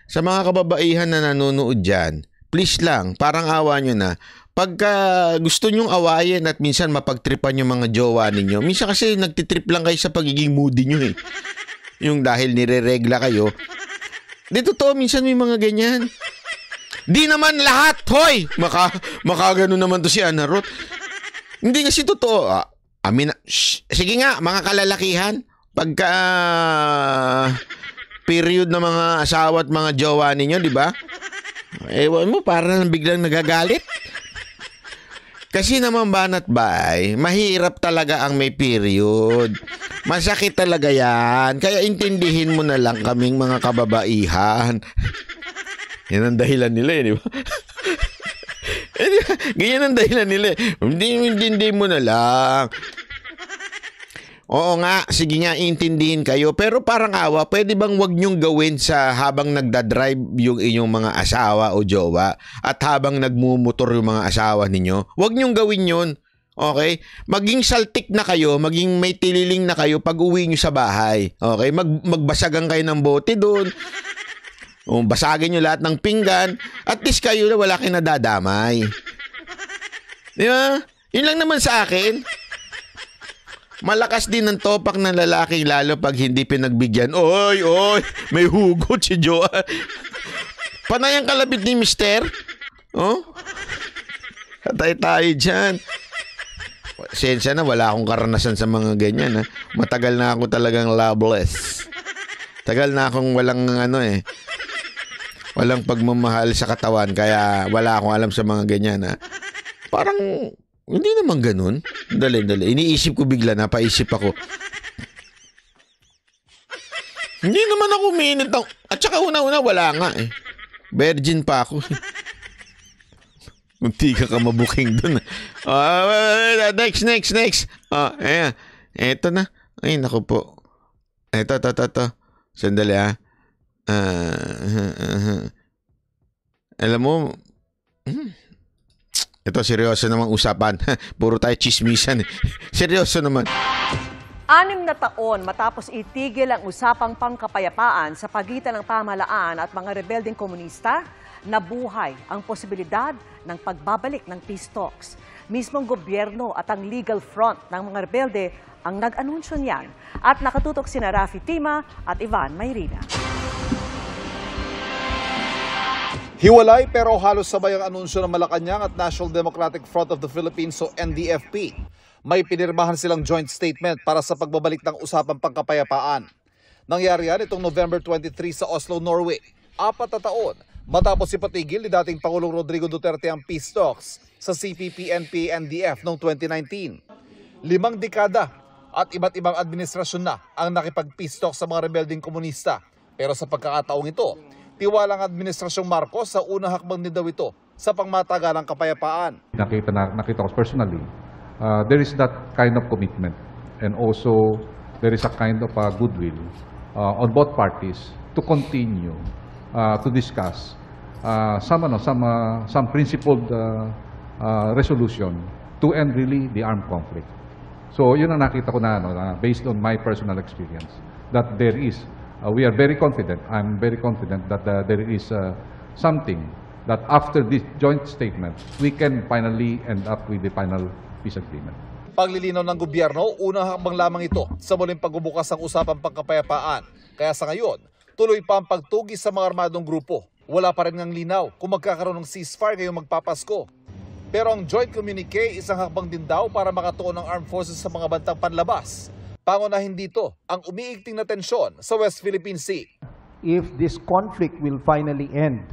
Sa mga kababaihan na nanonood dyan, please lang, parang awa nyo na. Pagka gusto nyong awayin at minsan mapagtripan yung mga jowa ninyo, minsan kasi nagtitrip lang kayo sa pagiging moody nyo eh. Yung dahil nire-regla kayo. Di totoo, minsan may mga ganyan. Di naman lahat, hoy! Makagano naman to si Ana Ruth. Hindi kasi totoo. Sige nga, mga kalalakihan. Pagka period ng mga asawa at mga jowa ninyo, di ba? Ewan mo, parang biglang nagagalit. Kasi naman banat bay, mahirap talaga ang may period. Masakit talaga yan. Kaya intindihin mo na lang kaming mga kababaihan. Yan ang dahilan nila di ba? Ganyan ang dahilan nila. Hindi mo na lang. Oo nga, sige nga, intindihin kayo. Pero parang awa, pwede bang wag nyong gawin sa habang nagdadrive yung inyong mga asawa o jowa at habang nagmumotor yung mga asawa ninyo? Wag nyong gawin yun. Okay? Maging saltik na kayo, maging may tililing na kayo pag uwi nyo sa bahay. Okay? Magbasagan kayo ng bote doon. Basagin nyo lahat ng pinggan. At least kayo na wala kayo nadadamay. Di ba? Yun lang naman sa akin. Malakas din ang topak ng lalaki lalo pag hindi pinagbigyan. Oy, may hugot si Joa. Panay ang kalabit ni Mister. Oh? Katay tayo dyan. Sensya na, wala akong karanasan sa mga ganyan. Matagal na ako talagang loveless. Tagal na akong walang walang pagmamahal sa katawan. Kaya wala akong alam sa mga ganyan. Parang hindi naman ganun. Dali. Iniisip ko bigla, napaisip ako. Hindi naman ako minute ng... At saka una-una, wala nga eh. Virgin pa ako. Munti ka mabuking dun. Next. Ayan. Eto na. Ay, naku po. Eto. Sandali Alam mo... Ito, seryoso namang usapan. Puro tayo chismisan. Seryoso naman. 6 na taon matapos itigil ang usapang pangkapayapaan sa pagitan ng pamahalaan at mga rebeldeng komunista, nabuhay ang posibilidad ng pagbabalik ng peace talks. Mismong gobyerno at ang legal front ng mga rebelde ang nag-anunsyo niyan. At nakatutok sina Rafi Tima at Ivan Mayrina. Hiwalay pero halos sabay ang anunsyo ng Malacanang at National Democratic Front of the Philippines o NDFP. May pinirmahan silang joint statement para sa pagbabalik ng usapang pangkapayapaan. Nangyari yan itong November 23 sa Oslo, Norway. 4 na taon matapos ipatigil ni dating Pangulong Rodrigo Duterte ang peace talks sa CPP-NP-NDF noong 2019. 5 dekada at iba't ibang administrasyon na ang nakipag-peace talks sa mga rebeldeng komunista. Pero sa pagkakataong ito, tiwalang Administrasyong Marcos sa unang hakbang din daw ito sa pangmatagalang kapayapaan. Nakita ko personally, there is that kind of commitment and also there is a kind of goodwill on both parties to continue to discuss some principled resolution to end really the armed conflict. So yun ang nakita ko na based on my personal experience that there is we are very confident, I'm very confident that there is something that after this joint statement, we can finally end up with the final peace agreement. Paglilinaw ng gobyerno, unang hakbang lamang ito sa muling pagbubukas ng usapang pangkapayapaan. Kaya sa ngayon, tuloy pa ang pagtugis sa mga armadong grupo. Wala pa rin ng linaw kung magkakaroon ng ceasefire ngayong magpapasko. Pero ang joint communique isang hakbang din daw para makatuon ng armed forces sa mga bantang panlabas. Pangunahin dito ang umiigting na tensyon sa West Philippine Sea. If this conflict will finally end,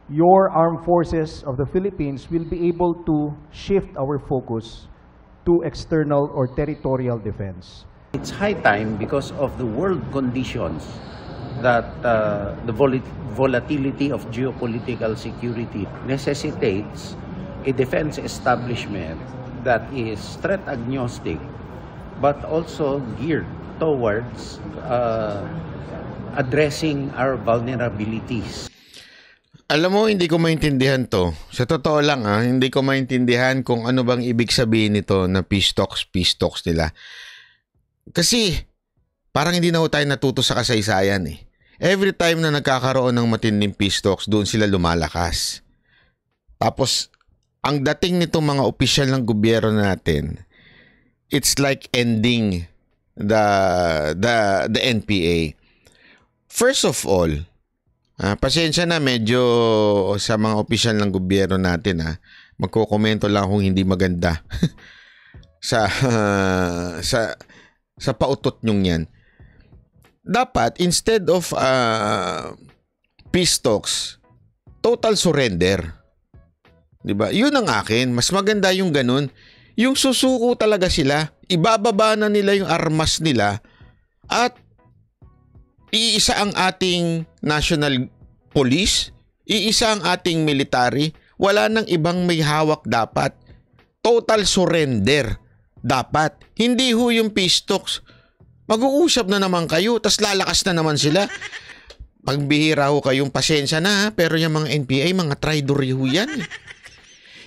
your armed forces of the Philippines will be able to shift our focus to external or territorial defense. It's high time because of the world conditions that the volatility of geopolitical security necessitates a defense establishment that is threat agnostic but also geared towards addressing our vulnerabilities. Alam mo, hindi ko maintindihan to. Sa totoo lang, hindi ko maintindihan kung ano bang ibig sabihin nito na peace talks nila. Kasi, parang hindi na ho tayo natuto sa kasaysayan eh. Every time na nagkakaroon ng matinding peace talks, doon sila lumalakas. Tapos, ang dating nitong mga opisyal ng gobyerno natin, it's like ending the NPA. First of all, pasensya na medyo sa mga opisyal ng gobyerno natin magkokomento lang kung hindi maganda sa pautot nyong yan. Dapat instead of peace talks, total surrender. 'Di ba? 'Yun ang akin, mas maganda yung ganun. Yung susuko talaga sila, ibababa na nila yung armas nila at iisa ang ating national police, iisa ang ating military, wala nang ibang may hawak dapat. Total surrender dapat. Hindi ho yung peace talks. Mag-uusap na naman kayo, tas lalakas na naman sila. Pagbihira ho kayong pasensya na pero yung mga NPA, mga traidor ho yan.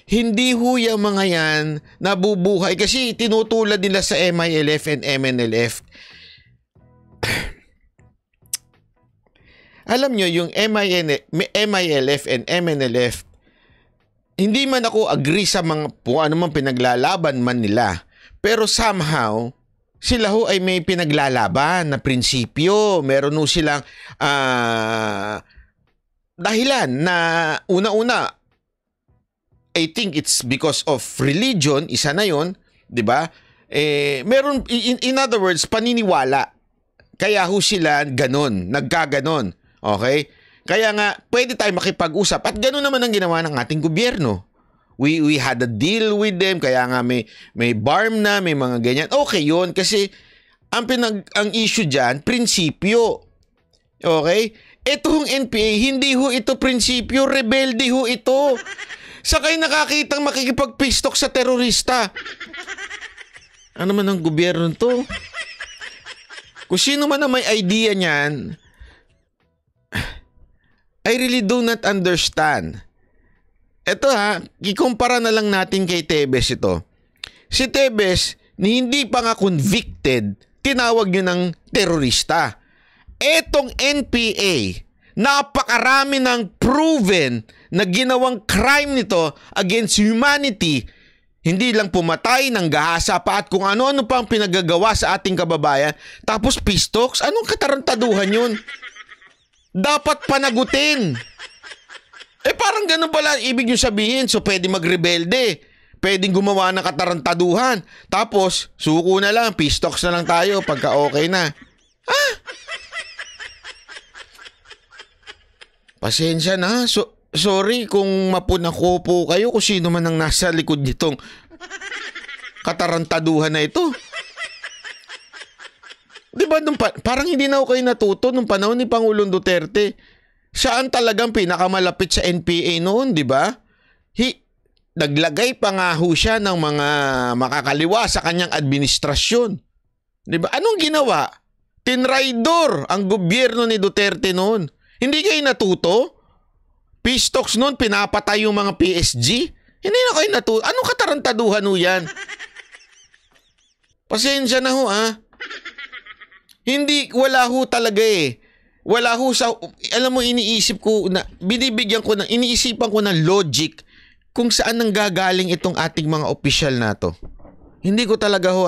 Hindi ho yung mga yan nabubuhay kasi tinutulad nila sa MILF and MNLF. Alam nyo, yung MILF and MNLF, hindi man ako agree sa mga kung ano man pinaglalaban man nila. Pero somehow, sila ho ay may pinaglalaban na prinsipyo. Meron ho silang dahilan na una-una, I think it's because of religion, isa na yon, 'di ba? Meron in other words, paniniwala. Kaya ho sila ganon, nagkaganon. Okay? Kaya nga pwede tayo makipag-usap at ganoon naman ang ginawa ng ating gobyerno. We had a deal with them, kaya nga may BARM na, may mga ganyan. Okay 'yon kasi ang issue diyan, prinsipyo. Okay? Itong NPA, hindi ho ito prinsipyo, rebelde ho ito. Sakay nakakitang makikipag-peace talk sa terorista. Ano man ang gobyerno to? Kung sino man ang may idea niyan, I really do not understand. Ito ikumpara na lang natin kay Tebes ito. Si Tebes, hindi pa nga convicted, tinawag nyo ng terorista. Etong NPA, napakarami ng proven na ginawang crime nito against humanity. Hindi lang pumatay, ng gahasa pa at kung ano-ano pang pinagagawa sa ating kababayan. Tapos peace talks, anong katarantaduhan yun? Dapat panagutin. Parang ganun pala ibig nyo sabihin. So pwede magrebelde, pwedeng gumawa ng katarantaduhan. Tapos suko na lang, peace talks na lang tayo pagka okay na. Pasensya na. Sorry kung mapunako po kayo kung sino man ang nasa likod nitong katarantaduhan na ito. Diba, parang hindi na ako kayo natuto nung panahon ni Pangulong Duterte. Siya ang talagang pinakamalapit sa NPA noon, di ba? Naglagay pa nga ho siya ng mga makakaliwa sa kanyang administrasyon. Di ba? Anong ginawa? Tinraidor ang gobyerno ni Duterte noon. Hindi kayo natuto? Peace talks noon, pinapatay yung mga PSG? Hindi na kayo natuto. Anong katarantaduhan ho yan? Pasensya na ho, Hindi, wala ho talaga Wala ho sa, alam mo, iniisip ko na, iniisipan ko ng logic kung saan nanggagaling itong ating mga opisyal na to. Hindi ko talaga ho,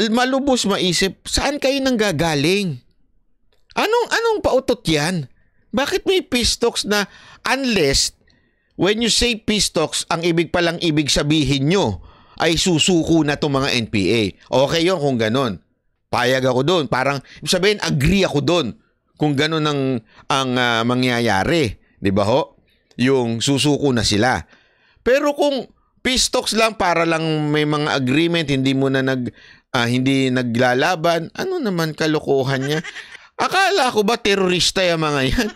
malubos maisip, saan kayo nanggagaling? Anong pautot yan? Bakit may peace talks na unless, when you say peace talks, ang ibig sabihin nyo, ay susuko na itong mga NPA. Okay yun kung ganon. Payag ako doon. Parang, sabihin, agree ako doon kung ganon ang mangyayari. Di ba ho? Yung susuko na sila. Pero kung peace talks lang para lang may mga agreement, hindi mo na hindi naglalaban, ano naman kalokohan niya? Akala ko ba terorista yung mga yan?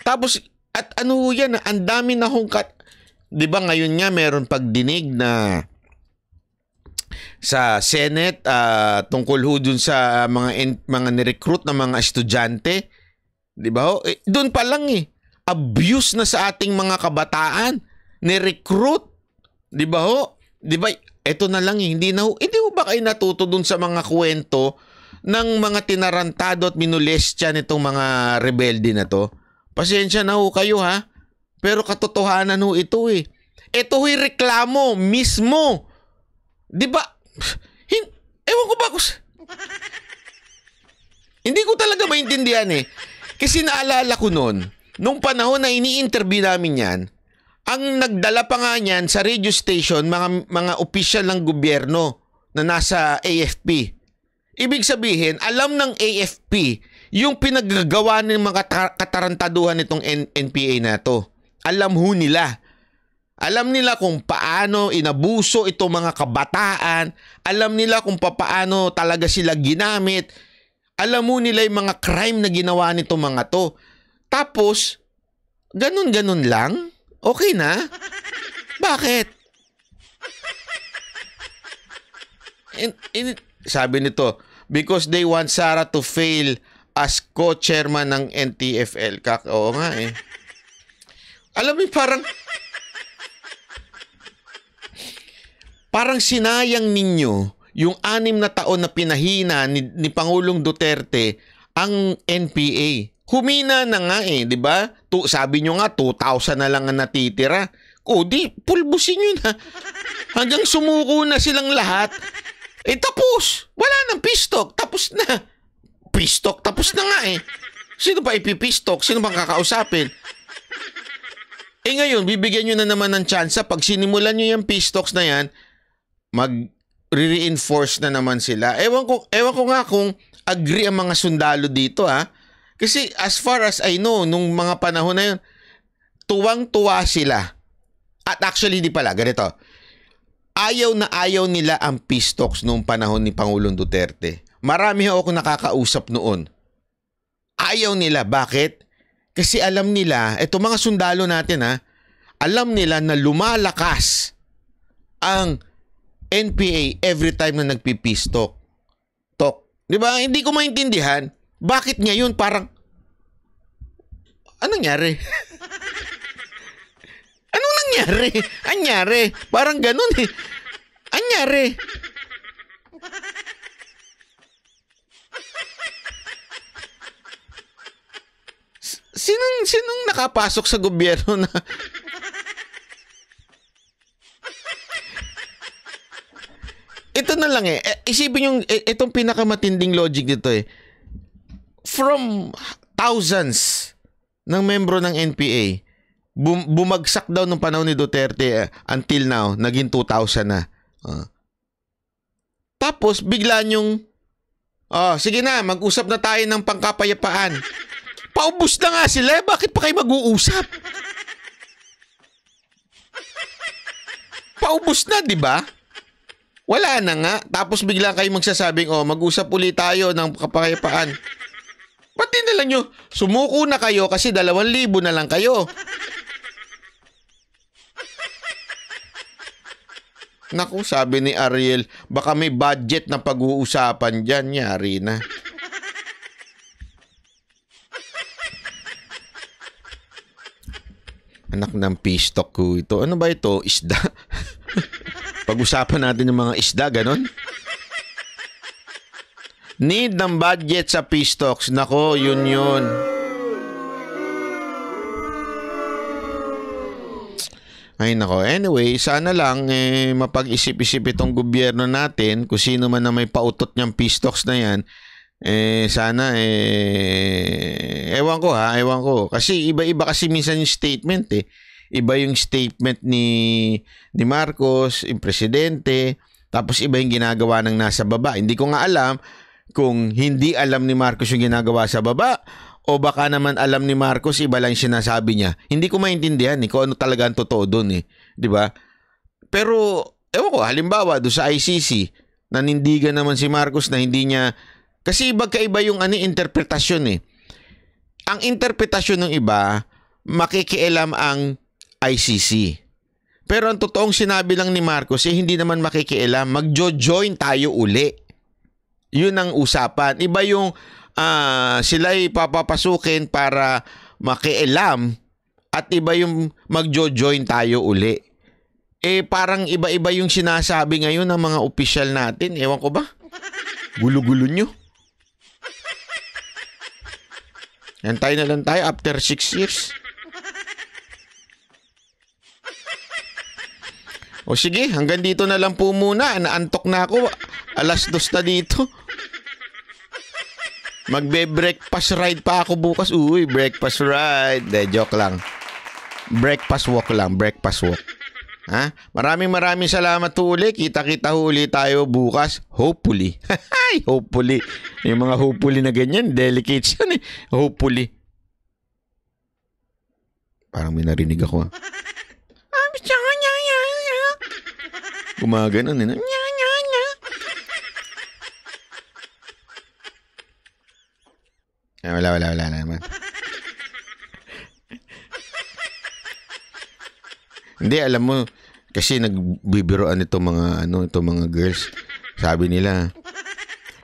Tapos, at ano yan, ang dami na hong di ba ngayon nga meron pagdinig na sa Senate tungkol ho dun sa mga nirecruit na mga estudyante. Di ba? Doon pa lang abuse na sa ating mga kabataan, ni-recruit. Di ba ho? Di ba? Ito na lang hindi na ho. Hindi ho ba kayo natuto dun sa mga kwento ng mga tinarantado at minulestya nitong mga rebelde na to? Pasensya na ho kayo ha. Pero katotohanan ho ito Ito ho'y reklamo mismo. Di ba? Ewan ko ba hindi ko talaga maintindihan Kasi naalala ko nung panahon na ini-interview namin yan, ang nagdala pa nga niyan sa radio station, mga opisyal ng gobyerno na nasa AFP. Ibig sabihin, alam ng AFP yung pinaggagawa ng mga katarantaduhan nitong NPA na to. Alam ho nila. Alam nila kung paano inabuso itong mga kabataan. Alam nila kung paano talaga sila ginamit. Alam mo nila yung mga crime na ginawa nitong mga to. Tapos, ganun-ganun lang? Okay na? Bakit? Sabi nito, because they want Sara to fail as co-chairman ng NTFL. Oo nga Alam mo, parang sinayang ninyo yung 6 na taon na pinahina ni Pangulong Duterte ang NPA. Humina na nga di ba? Sabi nyo nga, 2,000 na lang ang natitira. Di, pulbusin nyo na. Hanggang sumuko na silang lahat. Tapos. Wala nang pistok. Tapos na. Pistok, tapos na nga Sino pa ipipistok? Sino bang kakausapin? Ngayon, bibigyan nyo na naman ng tsansa. Pag sinimulan nyo yung pistocks na yan, mag-reinforce na naman sila. Ewan ko nga kung agree ang mga sundalo dito Kasi as far as I know, nung mga panahon na yun, tuwang-tuwa sila. At actually, di pala, ganito. Ayaw na ayaw nila ang pistocks nung panahon ni Pangulong Duterte. Marami ako nakakausap noon. Ayaw nila. Bakit? Kasi alam nila, eto mga sundalo natin alam nila na lumalakas ang NPA every time na nagpipistok. Di ba? Hindi ko maintindihan. Bakit ngayon parang anong nangyari? Anong nangyari? Anyari? Parang ganun Anyari? Sinong nakapasok sa gobyerno na ito na lang isipin yung itong pinakamatinding logic dito from thousands ng membro ng NPA bumagsak daw nung panahon ni Duterte until now naging 2,000 na tapos bigla nyong sige na mag-usap na tayo ng pangkapayapaan. Paubos na nga sila. Bakit pa kayo mag-uusap? Paubos na, di ba? Wala na nga. Tapos bigla kayo magsasabing, mag-usap ulit tayo ng kapayapaan. Ba't din na lang nyo? Sumuko na kayo kasi 2,000 na lang kayo. Naku, sabi ni Ariel, baka may budget na pag-uusapan dyan. Yari na. Anak ng pistok ko ito. Ano ba ito? Isda? Pag-usapan natin yung mga isda, ganon? Need ng budget sa pistocks. Nako, yun. Ay nako. Anyway, sana lang mapag-isip-isip itong gobyerno natin kung sino man na may pautot niyang pistocks na yan. Sana ewan ko. Kasi iba-iba kasi minsan yung statement Iba yung statement ni Marcos, yung presidente, tapos iba yung ginagawa ng nasa baba. Hindi ko nga alam kung hindi alam ni Marcos yung ginagawa sa baba o baka naman alam ni Marcos, iba lang yung sinasabi niya. Hindi ko maintindihan kung ano talaga ang totoo doon di ba? Pero ewan ko, halimbawa doon sa ICC, nanindigan naman si Marcos na hindi niya. Kasi magkaiba yung interpretasyon Ang interpretasyon ng iba, makikialam ang ICC. Pero ang totoong sinabi lang ni Marcos, hindi naman makikialam. Magjo-join tayo uli. Yun ang usapan. Iba yung sila'y papapasukin para makialam at iba yung magjo-join tayo uli. Parang iba-iba yung sinasabi ngayon ng mga opisyal natin. Ewan ko ba? Gulo-gulo nyo. Antay na lang tayo after 6 years. O sige, hanggang dito na lang po muna. Naantok na ako. 2:00 na dito. Magbe-breakfast ride pa ako bukas. Uy, breakfast ride. Joke lang. Breakfast walk lang. Breakfast walk. Ha? Maraming salamat uli. Kita-kita uli tayo bukas. Hopefully. Hopefully. Yung mga hopefully na ganyan, delicate yan eh. Hopefully. Parang may narinig ako. Gumaganon eh. Wala naman. Hindi, alam mo, kasi nagbibiroan itong mga girls. Sabi nila,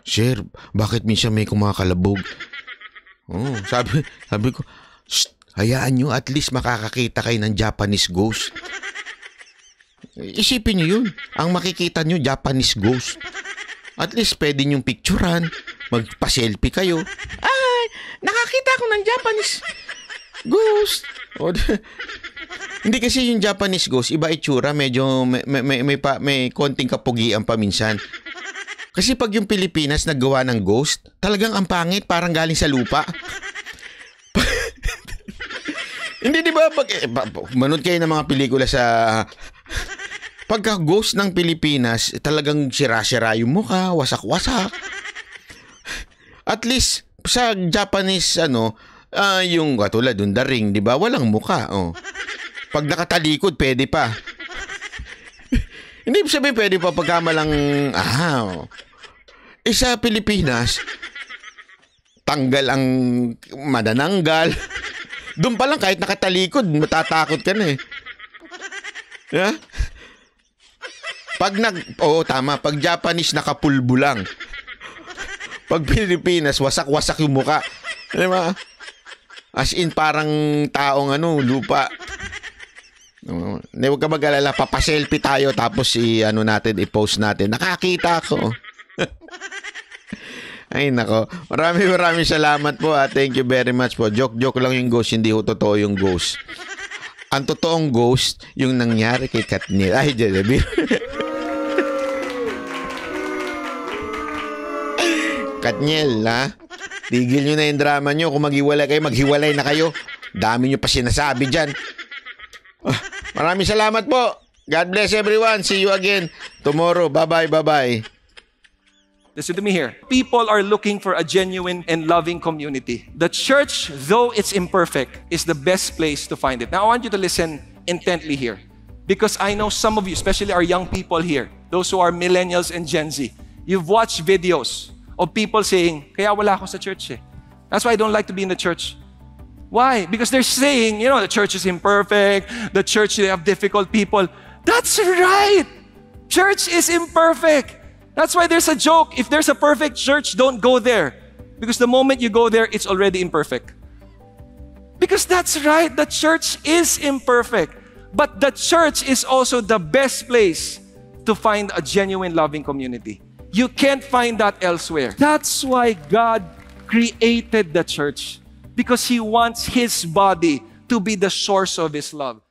Sir, bakit minsan may kumakalabog? Oh, sabi ko, hayaan nyo, at least makakakita kayo ng Japanese ghost. Isipin nyo yun. Ang makikita nyo, Japanese ghost. At least pwede nyong picturean, magpa-selfie kayo. Ay, nakakita ko ng Japanese ghost. Hindi kasi yung Japanese ghost, iba itsura, medyo may konting kapugian pa minsan. Kasi pag yung Pilipinas naggawa ng ghost, talagang ang pangit, parang galing sa lupa. Hindi, di ba? Manood kayo ng mga pelikula sa... Pagka ghost ng Pilipinas, talagang sira-sira yung mukha, wasak-wasak. At least, sa Japanese, yung katulad, yung The Ring, di ba? Walang mukha, oh. Pag nakatalikod, pwede pa. Hindi sabihin pwede pa pagkamalang, oh. Sa Pilipinas, tanggal ang madananggal. Doon pa lang, kahit nakatalikod, matatakot ka na eh. Yeah? Tama. Pag Japanese, nakapulbo lang. Pag Pilipinas, wasak-wasak yung muka. Diba? As in, parang taong lupa. Hindi, huwag ka mag-alala. Papaselfie tayo, tapos i-post natin. Nakakita ako. Ay, nako. Maraming salamat po. Thank you very much po. Joke lang yung ghost. Hindi ho totoo yung ghost. Ang totoong ghost, yung nangyari kay Katniel. Ay, Jelebi. Katniel, ha? Tigil nyo na yung drama nyo. Kung maghiwalay kayo, maghiwalay na kayo. Dami nyo pa sinasabi dyan. Maraming salamat po. God bless everyone. See you again tomorrow. Bye-bye. Listen to me here. People are looking for a genuine and loving community. The church, though it's imperfect, is the best place to find it. Now, I want you to listen intently here. Because I know some of you, especially our young people here, those who are millennials and Gen Z, you've watched videos of people saying, kaya wala ako sa church eh. That's why I don't like to be in the church. Why? Because they're saying, the church is imperfect, the church, they have difficult people. That's right! Church is imperfect. That's why there's a joke. If there's a perfect church, don't go there. Because the moment you go there, it's already imperfect. Because that's right, the church is imperfect. But the church is also the best place to find a genuine loving community. You can't find that elsewhere. That's why God created the church. Because He wants His body to be the source of His love.